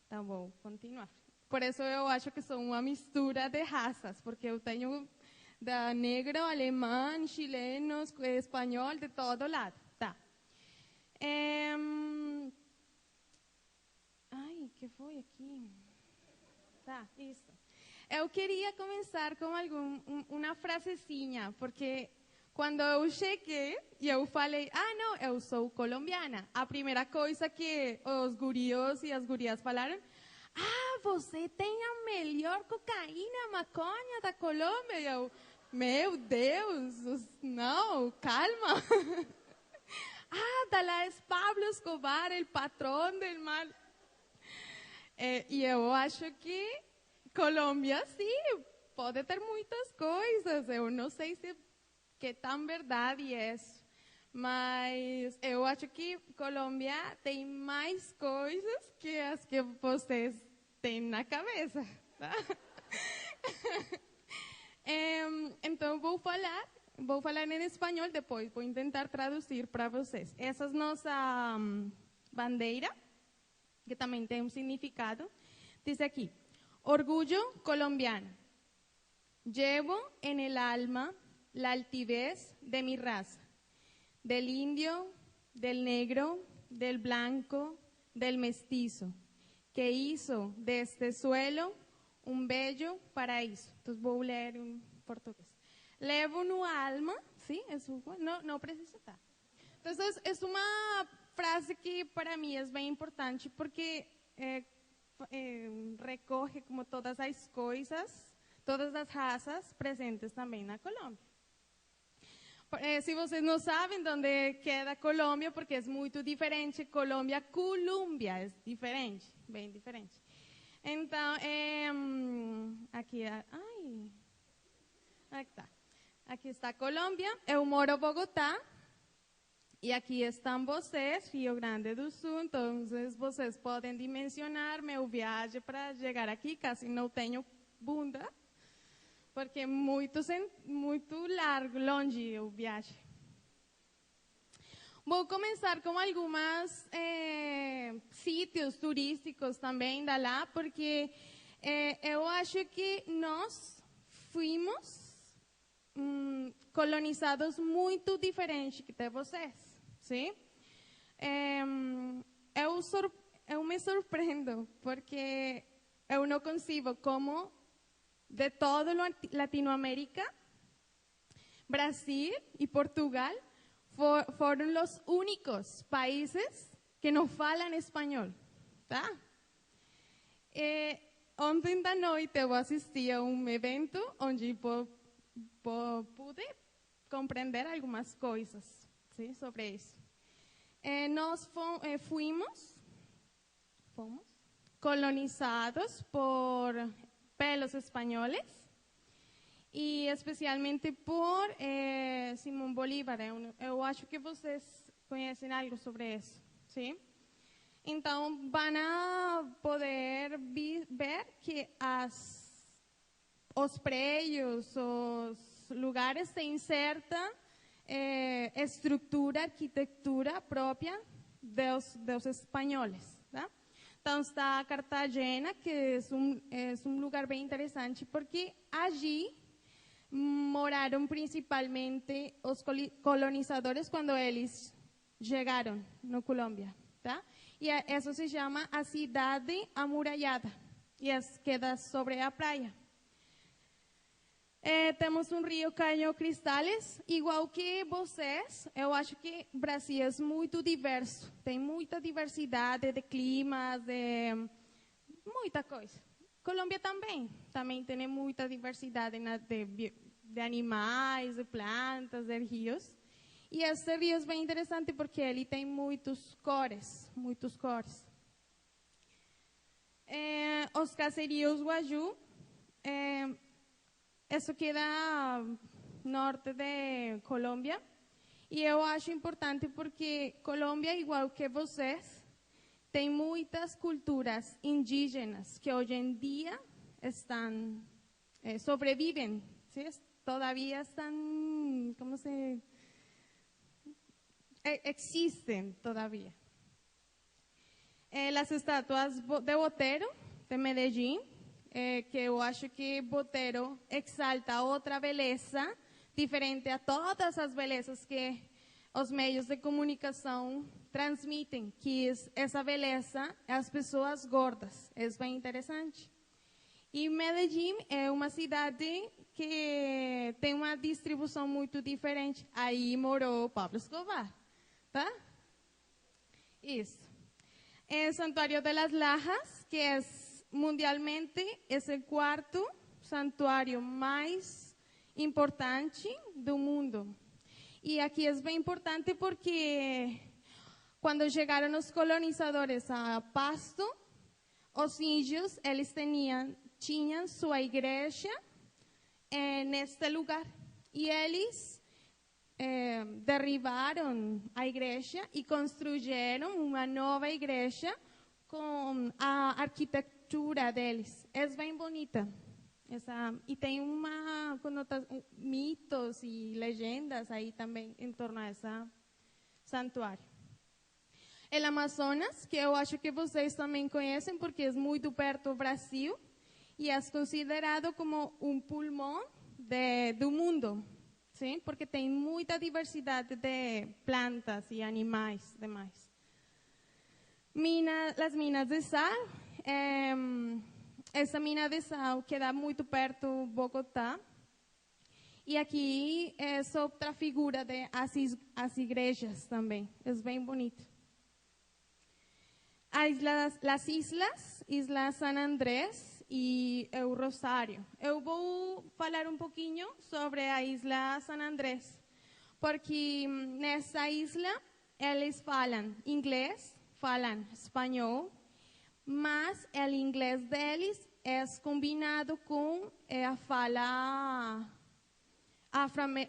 Então, vou continuar. Por isso eu acho que sou uma mistura de raças, porque eu tenho da negro, alemão, chileno, espanhol, de todo lado, tá? Ai, que foi aqui? Tá, isso. Eu queria começar com uma frasezinha, porque quando eu cheguei e eu falei, não, eu sou colombiana, a primeira coisa que os gurios e as gurias falaram, você tem a melhor cocaína, maconha da Colômbia. E eu, meu Deus, não, calma. Lá é Pablo Escobar, o patrão do mal. E eu acho que Colômbia, sim, pode ter muitas coisas. Eu não sei se que tão verdade é isso. Mas eu acho que Colômbia tem mais coisas que as que vocês têm na cabeça. Tá? Então, vou falar em espanhol depois, vou tentar traduzir para vocês. Essa é nossa bandeira, que também tem um significado. Diz aqui, orgullo colombiano. Llevo en el alma la altivez de mi raza, del indio, del negro, del blanco, del mestizo, que hizo de este suelo um bello paraíso. Então, vou ler em português. Levo no alma, sim, não precisa estar. Então, é uma frase que para mim é bem importante, porque recoge como todas as coisas, todas as raças presentes também na Colômbia. Se vocês não sabem onde queda Colômbia, porque é muito diferente, Colômbia, é diferente, bem diferente. Então, aqui está Colômbia, eu moro em Bogotá, e aqui estão vocês, Rio Grande do Sul, então vocês podem dimensionar meu viagem para chegar aqui, quase não tenho bunda, porque é muito largo, longe o viagem. Vou começar com alguns sítios turísticos também da lá, porque eu acho que nós fomos colonizados muito diferente de vocês, sim? Eu me surpreendo, porque eu não consigo como de toda Latinoamérica, Brasil e Portugal foram os únicos países que não falam espanhol, tá? ontem da noite eu assisti a um evento onde pude compreender algumas coisas, sim, sobre isso. Nós fomos colonizados pelos espanhóis e especialmente por Simão Bolívar. Eu acho que vocês conhecem algo sobre isso, sim? Então, vão poder ver que os prédios, os lugares têm certa estrutura, arquitetura própria dos espanhóis. Tá? Então, está Cartagena, que é um lugar bem interessante, porque allí moraram principalmente os colonizadores quando eles chegaram na Colômbia. Tá? E isso se chama a cidade amurallada, e queda sobre a praia. Temos um rio Caño Cristales, igual que vocês. Eu acho que o Brasil é muito diverso, tem muita diversidade de climas, de muita coisa. Colômbia também tem muita diversidade de animais, de plantas, de rios. E esse rio é bem interessante porque ele tem muitas cores. Os caseríos Guaju, isso queda norte de Colômbia. E eu acho importante porque Colômbia, igual que vocês, tem muitas culturas indígenas que hoje em dia sobrevivem, ¿sí? Todavía están, existen todavía. As estátuas de Botero, de Medellín, que eu acho que Botero exalta outra beleza, diferente a todas as belezas que os meios de comunicação transmitem, que essa beleza é as pessoas gordas. É bem interessante. E Medellín é uma cidade que tem uma distribuição muito diferente. Aí morou Pablo Escobar, tá? Isso. É o Santuário de las Lajas, que é mundialmente o quarto santuário mais importante do mundo. E aqui é bem importante porque quando chegaram os colonizadores a Pasto, os índios, eles tinham sua igreja neste lugar. E eles derribaram a igreja e construíram uma nova igreja com a arquitetura deles. É bem bonita. E tem uma conotação, mitos e legendas aí também em torno a esse santuário. O Amazonas, que eu acho que vocês também conhecem, porque é muito perto do Brasil, e é considerado como um pulmão do mundo, sim? Porque tem muita diversidade de plantas e animais demais. As minas de sal. Essa mina de sal queda muito perto de Bogotá. E aqui é outra figura das igrejas também. É bem bonito. As islas, Isla San Andrés e o Rosário. Eu vou falar um pouquinho sobre a Isla San Andrés, porque nessa isla eles falam inglês, falam espanhol, mas o inglês deles é combinado com a fala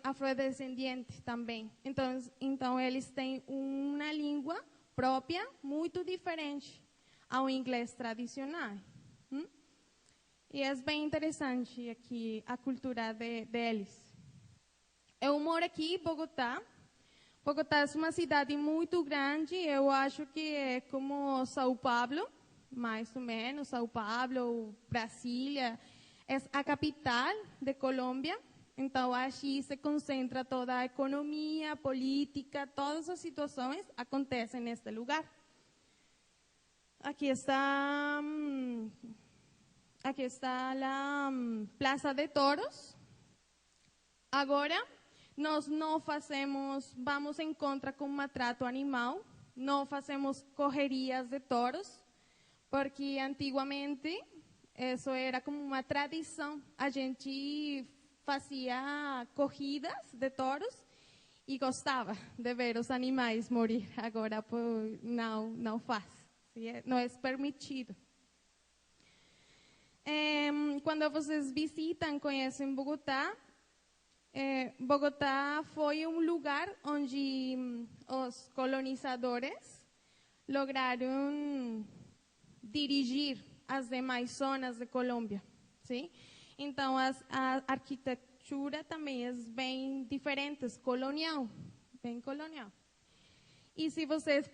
afrodescendente também. Então eles têm uma língua própria muito diferente ao inglês tradicional. E é bem interessante aqui a cultura deles. Eu moro aqui em Bogotá. Bogotá é uma cidade muito grande. Eu acho que é como São Paulo, mais ou menos, São Paulo, Brasília. É a capital de Colômbia. Então, aqui se concentra toda a economia, política, todas as situações acontecem neste lugar. Aqui está a Plaza de Toros. Agora, nós não vamos em contra com maltrato animal, não fazemos correrias de touros, porque antigamente isso era como uma tradição. A gente fazia corridas de touros e gostava de ver os animais morrer. Agora não faz, não é permitido. Quando vocês visitam, conhecem Bogotá, Bogotá foi um lugar onde os colonizadores lograram dirigir as demais zonas de Colômbia, sim? Então a arquitetura também é bem diferente, colonial, bem colonial. E se vocês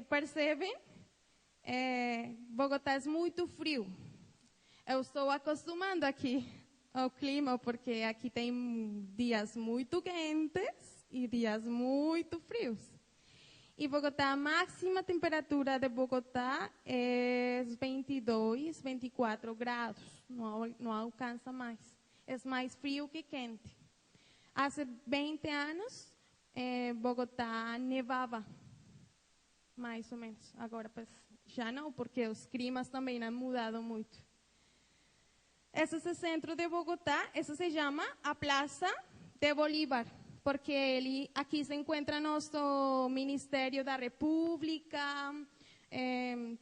percebem, Bogotá é muito frio. Eu estou acostumando aqui ao clima, porque aqui tem dias muito quentes e dias muito frios. E Bogotá, a máxima temperatura de Bogotá é 22, 24 graus, não alcança mais. É mais frio que quente. Há 20 anos, Bogotá nevava, mais ou menos. Agora, pues, já não, porque os climas também han mudado muito. Esse é o centro de Bogotá, isso se chama a Plaza de Bolívar, porque aqui se encontra nosso Ministério da República,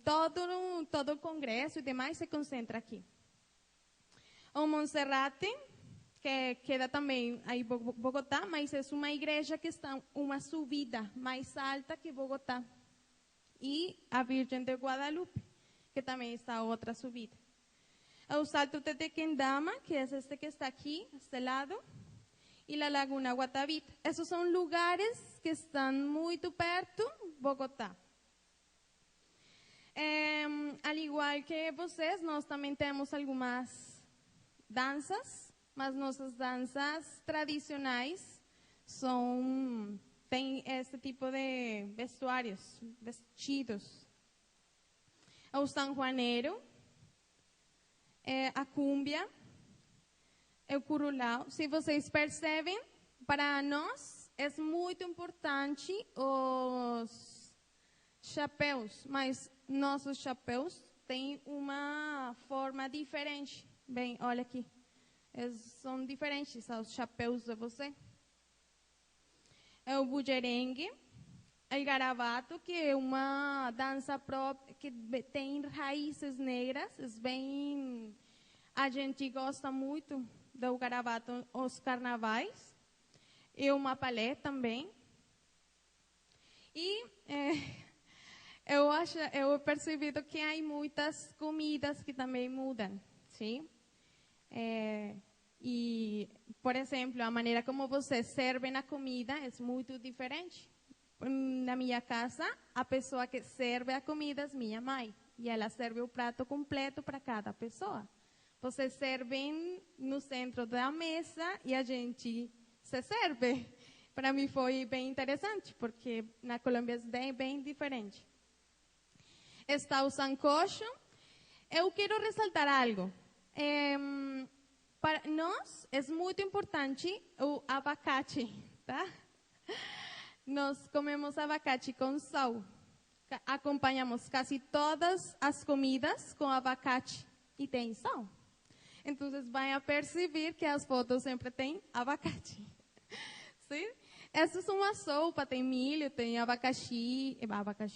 todo o Congresso e demais se concentra aqui. O Monserrate, que queda também aí em Bogotá, mas é uma igreja que está uma subida mais alta que Bogotá. E a Virgem de Guadalupe, que também está outra subida. O Salto de Tequendama, que é este que está aqui, este lado, e a Laguna Guatavita. Esses são lugares que estão muito perto de Bogotá. Al igual que vocês, nós também temos algumas danças, mas nossas danças tradicionais têm esse tipo de vestuários, vestidos. O San Juanero, a cúmbia, o curulao. Se vocês percebem, para nós é muito importante os chapéus, mas nossos chapéus têm uma forma diferente. Bem, olha aqui, são diferentes os chapéus de você. É o bullerengue, o garabato, que é uma dança própria, que tem raízes negras, a gente gosta muito do garabato, os carnavais, e o mapalé também. E eu percebi que há muitas comidas que também mudam, sim? E, por exemplo, a maneira como vocês servem a comida é muito diferente. Na minha casa, a pessoa que serve a comida é minha mãe. E ela serve o prato completo para cada pessoa. Vocês servem no centro da mesa e a gente se serve. Para mim foi bem interessante, porque na Colômbia é bem diferente. Está o sancocho. Eu quero ressaltar algo. Para nós é muito importante o abacate, tá? Nós comemos abacate com sal. Acompanhamos quase todas as comidas com abacate e tem sal. Então, vocês vão perceber que as fotos sempre têm abacate. Sim? Essa é uma sopa, tem milho, tem abacaxi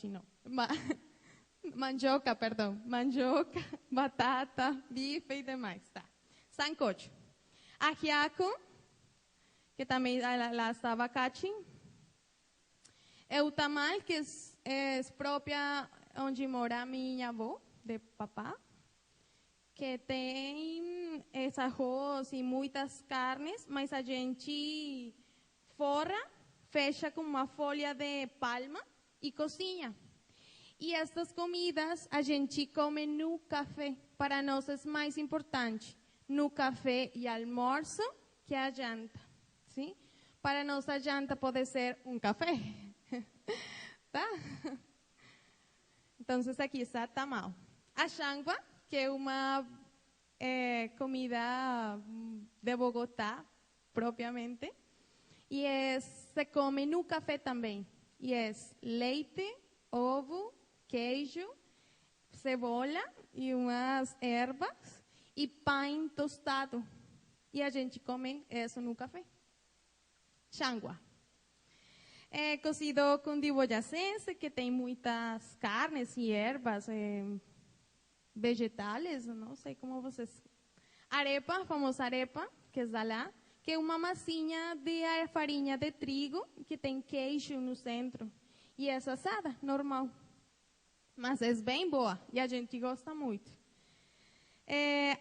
não. Mandioca, batata, bife e demais, tá? Sancocho. Ajiaco, que também lá está abacate. É o tamal, que é própria onde mora minha avó, de papá, que tem esse arroz e muitas carnes, mas a gente forra, fecha com uma folha de palma e cozinha. E estas comidas a gente come no café. Para nós é mais importante no café e almoço que a janta, sim? Para nós a janta pode ser um café. Tá? Então, aqui está tamal. A changua, que é uma comida de Bogotá, propriamente, e se come no café também. E é leite, ovo, queijo, cebola e umas ervas e pão tostado. E a gente come isso no café. Changua. É cozido com de boyacense, que tem muitas carnes e ervas, vegetais, não sei como vocês... Arepa, famosa arepa, que é lá, que é uma massinha de farinha de trigo, que tem queijo no centro. E é assada, normal. Mas é bem boa, e a gente gosta muito.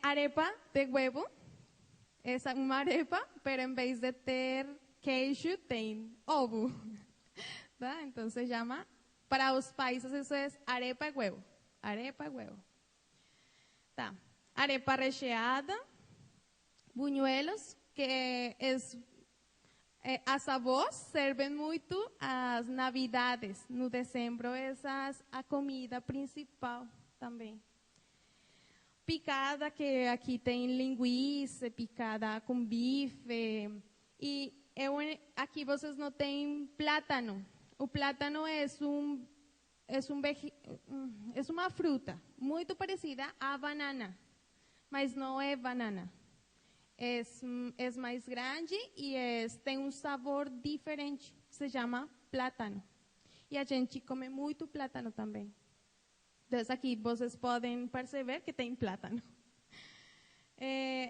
Arepa de huevo, essa é uma arepa, mas em vez de ter queijo, tem ovo. Tá? Então se chama, para os países, isso é arepa de huevo. Arepa de huevo. Tá. Arepa recheada, buñuelos, que as avós servem muito às navidades. No dezembro, essa é a comida principal também. Picada, que aqui tem linguiça, picada com bife. E aqui vocês não têm plátano. O plátano é uma fruta muito parecida à banana, mas não é banana. É mais grande e tem um sabor diferente. Se chama plátano. E a gente come muito plátano também. Então, aqui vocês podem perceber que tem plátano.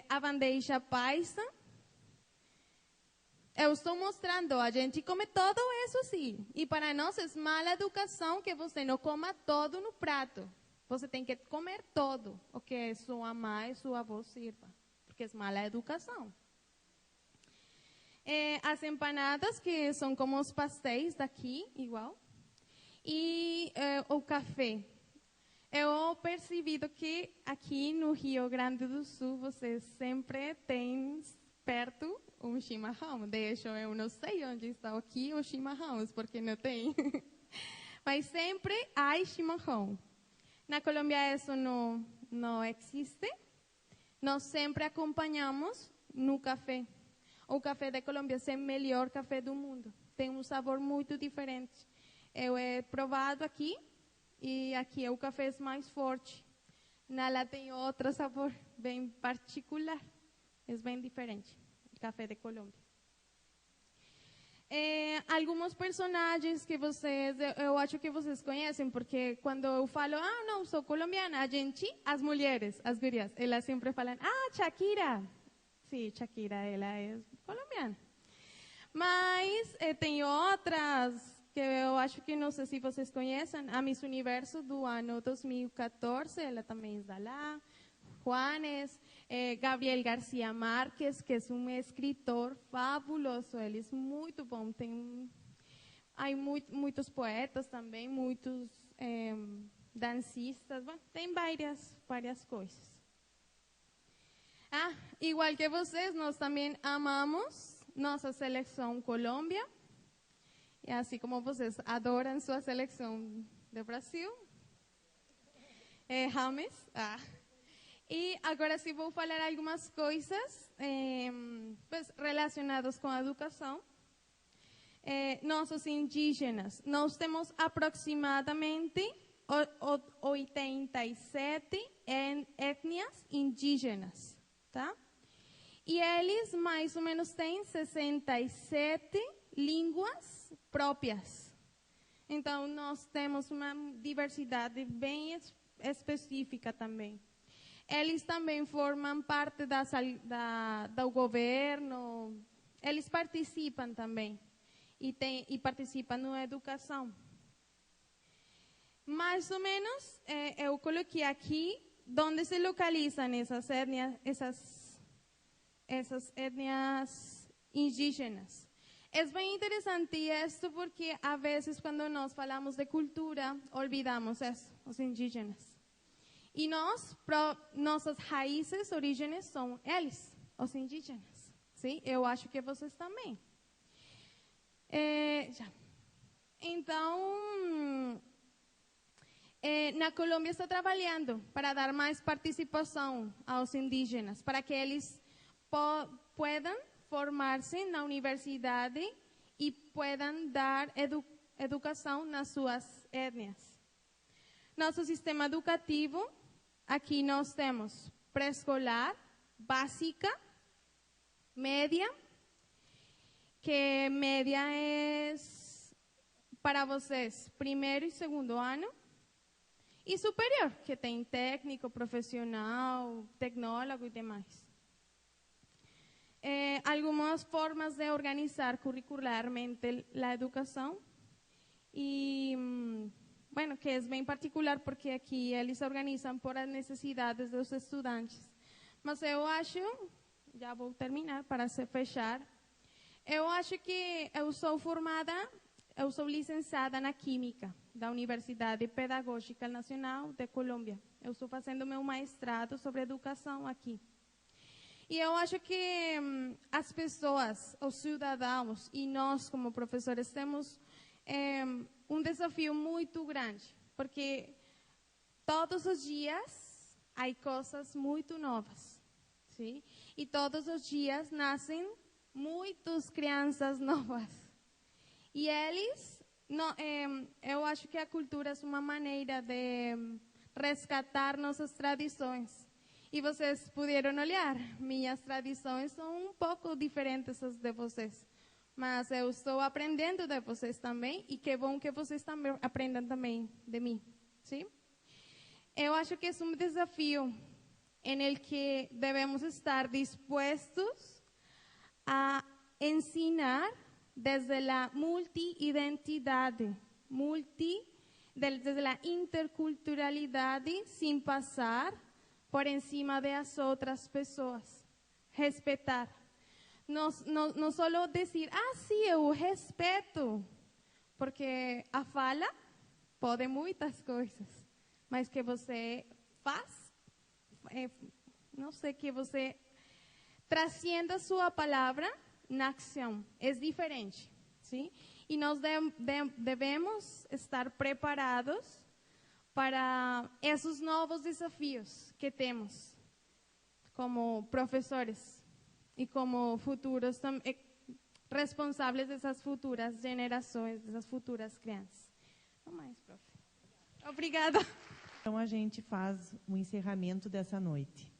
A bandeja paisa. Eu estou mostrando, a gente come todo isso sim. E para nós é mala educação que você não coma todo no prato. Você tem que comer todo o que sua mãe, sua avó sirva. Porque é mala educação. As empanadas, que são como os pastéis daqui, igual. E o café. Eu percebido que aqui no Rio Grande do Sul, vocês sempre têm perto um chimarrão. De hecho, eu não sei onde está aqui o chimarrão, porque não tem. Mas sempre há chimarrão. Na Colômbia isso não existe. Nós sempre acompanhamos no café. O café da Colômbia é o melhor café do mundo. Tem um sabor muito diferente. Eu he provado aqui e aqui o café é mais forte. Lá tem outro sabor bem particular. É bem diferente. Café de Colômbia. Alguns personagens que eu acho que vocês conhecem, porque quando eu falo, não, sou colombiana, as mulheres, as gurias, elas sempre falam, Shakira. Sim, Shakira, ela é colombiana. Mas tem outras que eu acho que não sei se vocês conhecem, a Miss Universo do ano 2014, ela também está lá. Juanes, Gabriel García Márquez, que é um escritor fabuloso, ele é muito bom. Há muitos poetas também, muitos dancistas, tem várias coisas. Igual que vocês, nós também amamos nossa seleção Colômbia, e assim como vocês adoram sua seleção do Brasil, James. E agora sim vou falar algumas coisas relacionadas com a educação. Nossos indígenas, nós temos aproximadamente 87 etnias indígenas, tá? E eles mais ou menos têm 67 línguas próprias. Então nós temos uma diversidade bem específica também. Eles também formam parte do governo, eles participam também e participam na educação. Mais ou menos, eu coloquei aqui onde se localizam essas etnias indígenas. É bem interessante isso porque, às vezes, quando nós falamos de cultura, olvidamos isso, os indígenas. E nossas raízes, origens são eles, os indígenas. Sim? Eu acho que vocês também. Então, na Colômbia está trabalhando para dar mais participação aos indígenas, para que eles puedan formar-se na universidade e puedan dar educação nas suas etnias. Nosso sistema educativo, aqui nós temos pré-escolar, básica, média, que média é para vocês primeiro e segundo ano, e superior, que tem técnico, profissional, tecnólogo e demais. Algumas formas de organizar curricularmente a educação e, bueno, que é bem particular porque aqui eles organizam por as necessidades dos estudantes. Mas eu acho, já vou terminar para se fechar, eu acho que eu sou licenciada na Química da Universidade Pedagógica Nacional de Colômbia. Eu estou fazendo meu mestrado sobre educação aqui. E eu acho que as pessoas, os cidadãos e nós como professores temos um desafio muito grande, porque todos os dias há coisas muito novas, sim? E todos os dias nascem muitas crianças novas. E eles, eu acho que a cultura é uma maneira de resgatar nossas tradições. E vocês puderam olhar, minhas tradições são um pouco diferentes das de vocês. Mas eu estou aprendendo de vocês também, e que bom que vocês também aprendam também de mim, sim? Eu acho que é um desafio em el que devemos estar dispostos a ensinar desde a multi-identidade, desde a interculturalidade, sem passar por encima das outras pessoas. Respeitar. Não só dizer, sim, eu respeito, porque a fala pode muitas coisas, mas que você faz, não sei, que você transcenda sua palavra na ação, é diferente, sim? E nós devemos estar preparados para esses novos desafios que temos como professores e como futuros responsáveis dessas futuras gerações, dessas futuras crianças. Não mais, prof. Obrigada. Então a gente faz o encerramento dessa noite.